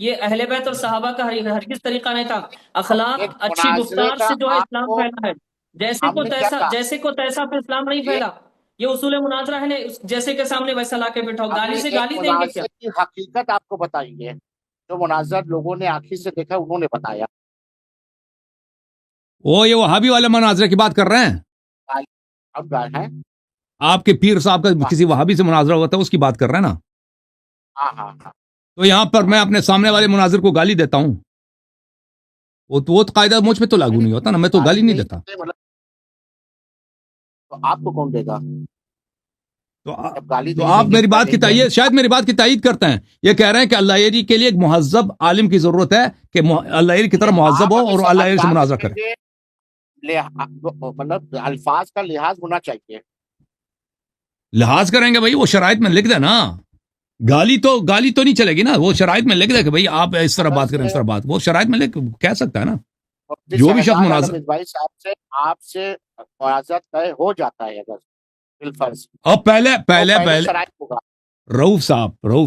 D: یہ اہل بیت اور صحابہ کا ہرگز طریقہ نہیں تھا. اخلاق
C: ایک
D: اچھی
C: مناظرے
D: گفتار
C: کا
D: سے جو ہے
C: آپ
D: اسلام
C: کو
D: پھیلا ہے. جیسے
C: ہم
D: کو
C: نے کیا
D: تیسا
C: کہا
D: جیسے کو تیسا پھر اسلام نہیں
C: یہ
D: پھیلا. یہ اصول مناظرہ ہے نا, جیسے کے سامنے ویسا لا کے بیٹھاؤ.
C: ہم
D: گالی
C: نے
D: سے
C: ایک
D: گالی دیں گے کیا؟
C: مناظرے کی حقیقت آپ کو بتائی ہے. جو مناظر لوگوں نے آنکھیں سے دیکھا انہوں نے بتایا.
B: وہ یہ وہابی والے مناظرے کی بات کر رہے ہیں.
C: اب ہے
B: آپ کے پیر صاحب کا کسی وہابی سے مناظرہ ہوا تھا, اس کی بات کر رہے ہیں نا.
C: ہاں ہاں ہاں
B: تو یہاں پر میں اپنے سامنے والے مناظر کو گالی دیتا ہوں, وہ تو قاعدہ مجھ پہ تو لاگو نہیں ہوتا نا, میں تو گالی نہیں دیتا.
C: مطلب تو آپ کو کون دے گا جب گالی
B: تو
C: نہیں
B: آپ
C: دیں گے
B: میری بات کی
C: پہلے
B: تائید, شاید میری بات کی تائید کرتے ہیں. یہ کہہ رہے ہیں کہ اللہ یری کے لیے ایک مہذب عالم کی ضرورت ہے, کہ اللہ یری کی طرح مہذب ہو اور اللہ یری سے مناظرہ کرے.
C: مطلب الفاظ کا لحاظ ہونا چاہیے.
B: لحاظ کریں گے بھائی, وہ شرائط میں لکھ دے نا. گالی تو نہیں چلے گی نا, وہ شرائط میں لکھ دے کہ بھائی آپ اس طرح بات کریں, اس طرح بات, وہ شرائط میں لکھ کہہ سکتا ہے نا. جو بھی شخص مناظر
C: بھائی صاحب سے آپ سے مناظرت طے ہو جاتا ہے اگر بالفرض,
B: اور پہلے
C: شرائط ہوگا.
B: رؤوف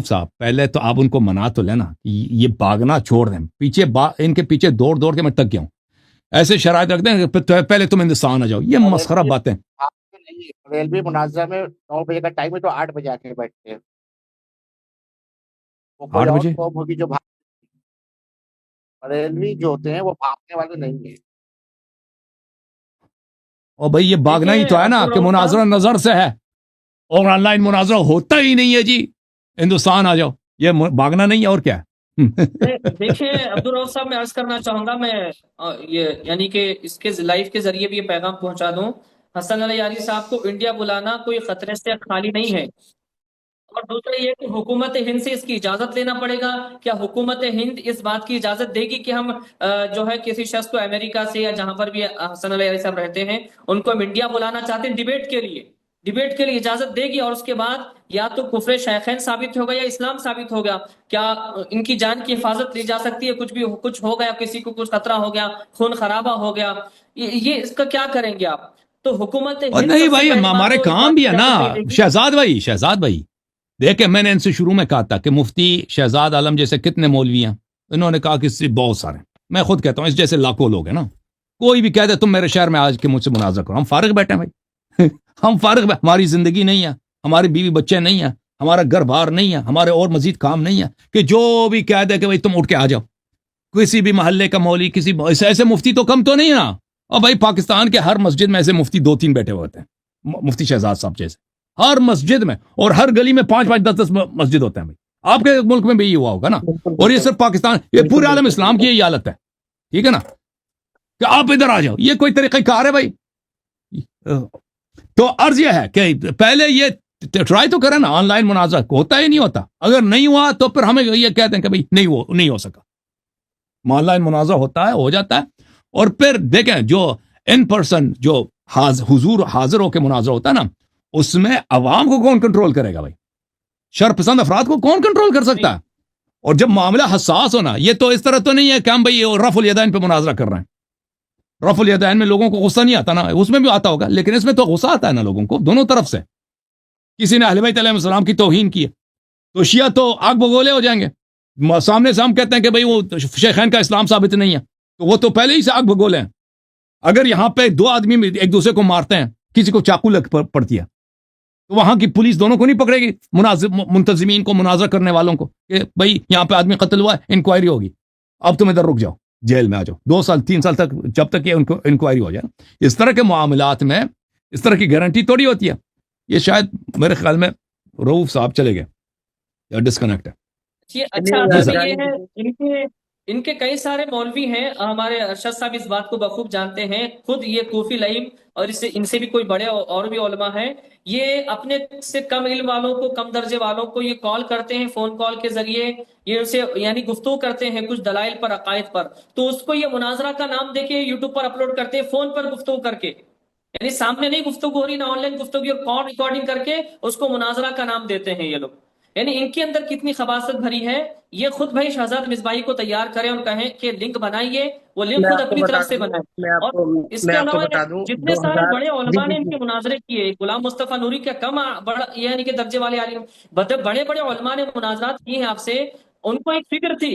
B: صاحب پہلے تو آپ ان کو منا تو لینا, یہ بھاگنا چھوڑ دیں. پیچھے ان کے پیچھے دوڑ کے میں تک گیا ہوں. ایسے شرائط رکھ دیں کہ پہلے تم ہندوستان آ جاؤ. یہ مسخرہ باتیں.
C: ریلوے مناظرہ میں 9 بجے کا ٹائم ہے تو 8 بجے آ کے بیٹھتے ہیں.
B: 8 بجے
C: ہوگی جو ریلوی جو ہوتے ہیں وہ بھاگنے والے نہیں ہیں.
B: اور بھائی یہ بھاگنا ہی تو ہے نا, کہ مناظرہ نظر سے ہے اور آن لائن مناظرہ ہوتا ہی نہیں ہے جی. ہندوستان آ جاؤ, یہ بھاگنا نہیں ہے اور کیا ہے.
D: دیکھیں عبدالرؤف صاحب, میں عرض کرنا چاہوں گا, میں یہ یعنی کہ اس کے لائف کے ذریعے بھی یہ پیغام پہنچا دوں. حسن علی یاری صاحب کو انڈیا بلانا کوئی خطرے سے خالی نہیں ہے. اور دوسرا یہ کہ حکومت ہند سے اس کی اجازت لینا پڑے گا. کیا حکومت ہند اس بات کی اجازت دے گی کہ ہم جو ہے کسی شخص کو امریکہ سے یا جہاں پر بھی حسن علی یاری صاحب رہتے ہیں ان کو ہم انڈیا بلانا چاہتے ہیں ڈیبیٹ کے لیے اجازت دے گی, اور اس کے بعد یا تو کفر شیخین ثابت ہوگا یا اسلام ثابت ہو گیا. کیا ان کی جان کی حفاظت لی جا سکتی ہے؟ کچھ ہو گیا, کسی کو کچھ خطرہ ہو گیا, خون خرابہ ہو گیا, یہ اس کا کیا کریں گے آپ؟ تو حکومت
B: اور نہیں بھائی, ہمارے کام بھی ہے نا. شہزاد بھائی دیکھیں, میں نے ان سے شروع میں کہا تھا کہ مفتی شہزاد عالم جیسے کتنے مولوی ہیں. انہوں نے کہا کہ اس سے بہت سارے, میں خود کہتا ہوں اس جیسے لاکھوں لوگ ہیں نا. کوئی بھی کہہ دے تم میرے شہر میں آج کے مجھ سے مناظرہ کرو, ہم فارغ بیٹھے ہیں بھائی. ہم فارغ, ہماری زندگی نہیں ہے, ہماری بیوی بچے نہیں ہیں, ہمارا گھر بار نہیں ہے, ہمارے اور مزید کام نہیں ہے کہ جو بھی کہہ دے کہ بھائی تم اٹھ کے آ جاؤ. کسی بھی محلے کا مولوی, ایسے مفتی تو کم تو نہیں ہے نا. اور بھائی پاکستان کے ہر مسجد میں ایسے مفتی 2-3 بیٹھے ہوتے ہیں, مفتی شہزاد صاحب جیسے ہر مسجد میں, اور ہر گلی میں 5-5 10-10 مسجد ہوتے ہیں. بھائی آپ کے ملک میں بھی یہ ہوا ہوگا نا. اور یہ صرف پاکستان, یہ پورے عالم اسلام کی یہی حالت ہے. ٹھیک ہے نا, کہ آپ ادھر آ جاؤ, یہ کوئی طریقہ کار ہے بھائی. تو عرض یہ ہے کہ پہلے یہ ٹرائی تو کریں نا. آن لائن مناظرہ ہوتا ہی نہیں ہوتا, اگر نہیں ہوا تو پھر ہمیں یہ کہتے ہیں کہ بھائی نہیں ہو سکا. آن لائن مناظرہ ہوتا ہے, ہو جاتا ہے. اور پھر دیکھیں جو ان پرسن جو حضور حاضر ہو کے مناظرہ ہوتا ہے نا, اس میں عوام کو کون کنٹرول کرے گا بھائی؟ شر پسند افراد کو کون کنٹرول کر سکتا ہے؟ اور جب معاملہ حساس ہونا, یہ تو اس طرح تو نہیں ہے کہ ہم بھائی رفع الیدین پہ مناظرہ کر رہے ہیں. رفع الیدین میں لوگوں کو غصہ نہیں آتا نا, اس میں بھی آتا ہوگا, لیکن اس میں تو غصہ آتا ہے نا لوگوں کو دونوں طرف سے. کسی نے اہل بیت علیہ السلام کی توہین کی ہے تو شیعہ تو آگ بگولے ہو جائیں گے. سامنے سے ہم کہتے ہیں کہ بھئی وہ شیخین کا اسلام ثابت نہیں ہے, تو وہ تو پہلے ہی سے آگ بگولے ہیں. اگر یہاں پہ 2 آدمی ایک دوسرے کو مارتے ہیں, کسی کو چاقو لگ پڑتی ہے, تو وہاں کی پولیس دونوں کو نہیں پکڑے گی, منتظمین کو, مناظرہ کرنے والوں کو, کہ بھئی یہاں پہ آدمی قتل ہوا ہے, انکوائری ہوگی, اب تم ادھر رک جاؤ, جیل میں آ جاؤ 2 سال 3 سال تک, جب تک یہ انکوائری ہو جائے. اس طرح کے معاملات میں اس طرح کی گارنٹی تھوڑی ہوتی ہے. یہ شاید میرے خیال میں رؤوف صاحب چلے گئے یا ڈسکنیکٹ ہے.
D: اچھا یہ ہے, ان کے کئی سارے مولوی ہیں, ہمارے ارشد صاحب اس بات کو بخوب جانتے ہیں. خود یہ کوفی لئیم اور ان سے بھی کوئی بڑے اور بھی علماء ہیں, یہ اپنے سے کم علم والوں کو, کم درجے والوں کو یہ کال کرتے ہیں, فون کال کے ذریعے یہ ان سے یعنی گفتگو کرتے ہیں کچھ دلائل پر, عقائد پر. تو اس کو یہ مناظرہ کا نام دے کے یوٹیوب پر اپلوڈ کرتے ہیں, فون پر گفتگو کر کے, یعنی سامنے نہیں گفتگو ہو رہی, نہ آن لائن گفتگو, اور کال ریکارڈنگ کر کے اس کو مناظرہ کا نام دیتے ہیں یہ لوگ. یعنی ان کے اندر کتنی خباثت بھری ہے. یہ خود بھائی شہزاد مصباحی کو تیار کریں اور کہیں کہ لنک بنائیے, وہ لنک خود اپنی طرف سے بنائے. اور اس کے علاوہ جتنے سارے بڑے علماء نے ان کے مناظرے کیے, غلام مصطفیٰ نوری کا کم بڑا یعنی کہ درجے والے عالم, بڑے بڑے علماء نے مناظرات کی ہیں آپ سے. ان کو ایک فکر تھی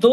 D: 2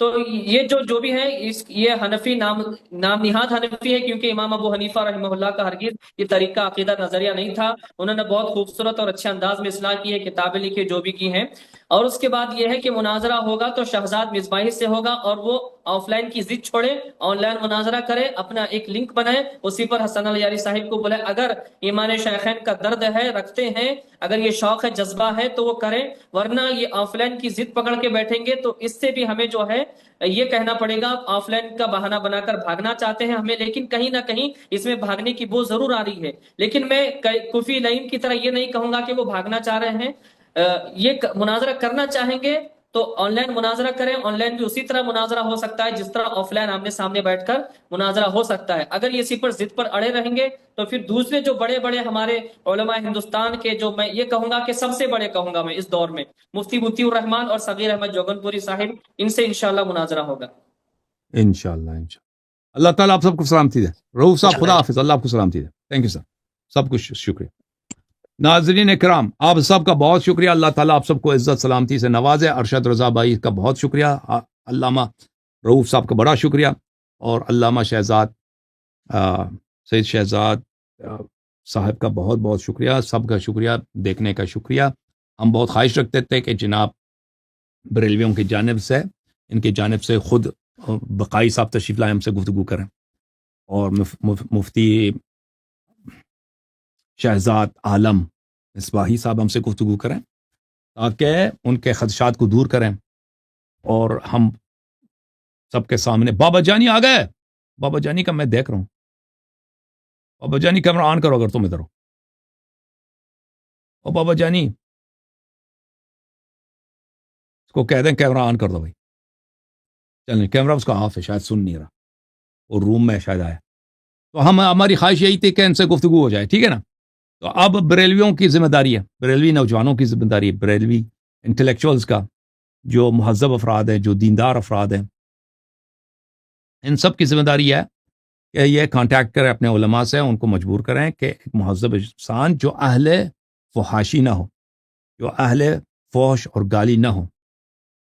D: تو یہ جو بھی ہے یہ حنفی نام نہاد حنفی ہے، کیونکہ امام ابو حنیفہ رحمہ اللہ کا ہرگز یہ طریقہ عقیدہ نظریہ نہیں تھا. انہوں نے بہت خوبصورت اور اچھے انداز میں اصلاح کی ہے، کتابیں لکھی جو بھی کی ہیں. اور اس کے بعد یہ ہے کہ مناظرہ ہوگا تو شہزاد مصباحی سے ہوگا، اور وہ آف لائن کی ضد چھوڑے، آن لائن مناظرہ کرے، اپنا ایک لنک بنائے، اسی پر حسن الیاری صاحب کو بلائے. اگر ایمان شیخین کا درد ہے، رکھتے ہیں، اگر یہ شوق ہے، جذبہ ہے تو وہ کریں، ورنہ یہ آف لائن کی ضد پکڑ کے بیٹھیں گے تو اس سے بھی ہمیں جو ہے یہ کہنا پڑے گا آف لائن کا بہانہ بنا کر بھاگنا چاہتے ہیں ہمیں، لیکن کہیں نہ کہیں اس میں بھاگنے کی بو ضرور آ رہی ہے. لیکن میں کوفی لائم کی طرح یہ نہیں کہوں گا کہ وہ بھاگنا چاہ رہے ہیں. یہ مناظرہ کرنا چاہیں گے تو آن لائن مناظرہ کریں. آن لائن بھی اسی طرح مناظرہ ہو سکتا ہے جس طرح آف لائن آمنے سامنے بیٹھ کر مناظرہ ہو سکتا ہے. اگر یہ اسی پر ضد پر اڑے رہیں گے تو پھر دوسرے جو بڑے بڑے ہمارے علماء ہندوستان کے، جو میں یہ کہوں گا کہ سب سے بڑے کہوں گا میں اس دور میں، مفتی مطیع الرحمان اور صغیر احمد جوگن پوری صاحب، ان سے انشاءاللہ مناظرہ ہوگا.
B: انشاءاللہ اللہ تعالیٰ آپ سب کو سلامتی دے. رؤوف صاحب خدا حافظ، اللہ آپ کو سلامتی دے. تھینک یو سر، سب کچھ شکریہ. ناظرین اکرام، آپ سب کا بہت شکریہ. اللہ تعالیٰ آپ سب کو عزت سلامتی سے نوازے. ارشد رضا بھائی کا بہت شکریہ، علامہ رؤوف صاحب کا بڑا شکریہ، اور علامہ شہزاد سید شہزاد صاحب کا بہت بہت شکریہ. سب کا شکریہ، دیکھنے کا شکریہ. ہم بہت خواہش رکھتے تھے کہ جناب بریلویوں کی جانب سے، ان کی جانب سے خود بقائی صاحب تشریف لائے، ہم سے گفتگو کریں، اور مفتی شہزاد عالم مصباحی صاحب ہم سے گفتگو کریں، تاکہ ان کے خدشات کو دور کریں. اور ہم سب کے سامنے بابا جانی آ گئے. بابا جانی کا میں دیکھ رہا ہوں. بابا جانی کیمرہ آن کرو اگر تم ادھر ہو. او بابا جانی، اس کو کہہ دیں کیمرہ آن کر دو بھائی. چلیں، کیمرہ اس کا آف ہے، شاید سن نہیں رہا، اور روم میں شاید آیا. تو ہماری خواہش یہی تھی کہ ان سے گفتگو ہو جائے، ٹھیک ہے نا. تو اب بریلویوں کی ذمہ داری ہے، بریلوی نوجوانوں کی ذمہ داری ہے، بریلوی انٹلیکچوئلز کا، جو مہذب افراد ہیں، جو دیندار افراد ہیں، ان سب کی ذمہ داری ہے کہ یہ کانٹیکٹ کریں اپنے علماء سے، ان کو مجبور کریں کہ ایک مہذب انسان جو اہل فحاشی نہ ہو، جو اہل فحش اور گالی نہ ہو،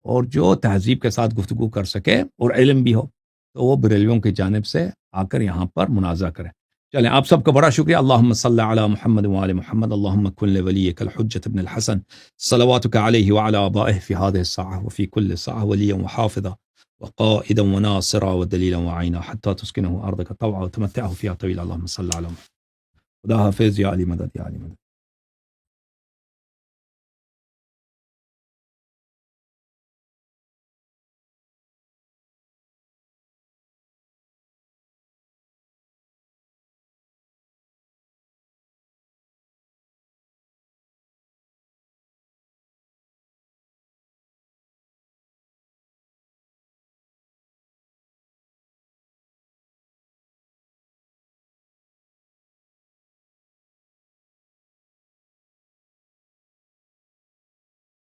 B: اور جو تہذیب کے ساتھ گفتگو کر سکے اور علم بھی ہو، تو وہ بریلویوں کی جانب سے آ کر یہاں پر مناظرہ کریں. چلیں، آپ سب کا بڑا شکریہ. اللہم صلی علی محمد وآل محمد. اللہم کن لولیک الحجۃ ابن الحسن صلواتک علیہ وعلی آبائہ فی هذه الساعة وفی کل ساعة ولیا وحافظا وقائدا وناصرا ودلیلا وعینا حتی تسکنہ ارضک طوعا وتمتعہ فیہا طویلا. اللہم صلی علی محمد. خدا حافظ. یا علی مدد، یا علی مدد.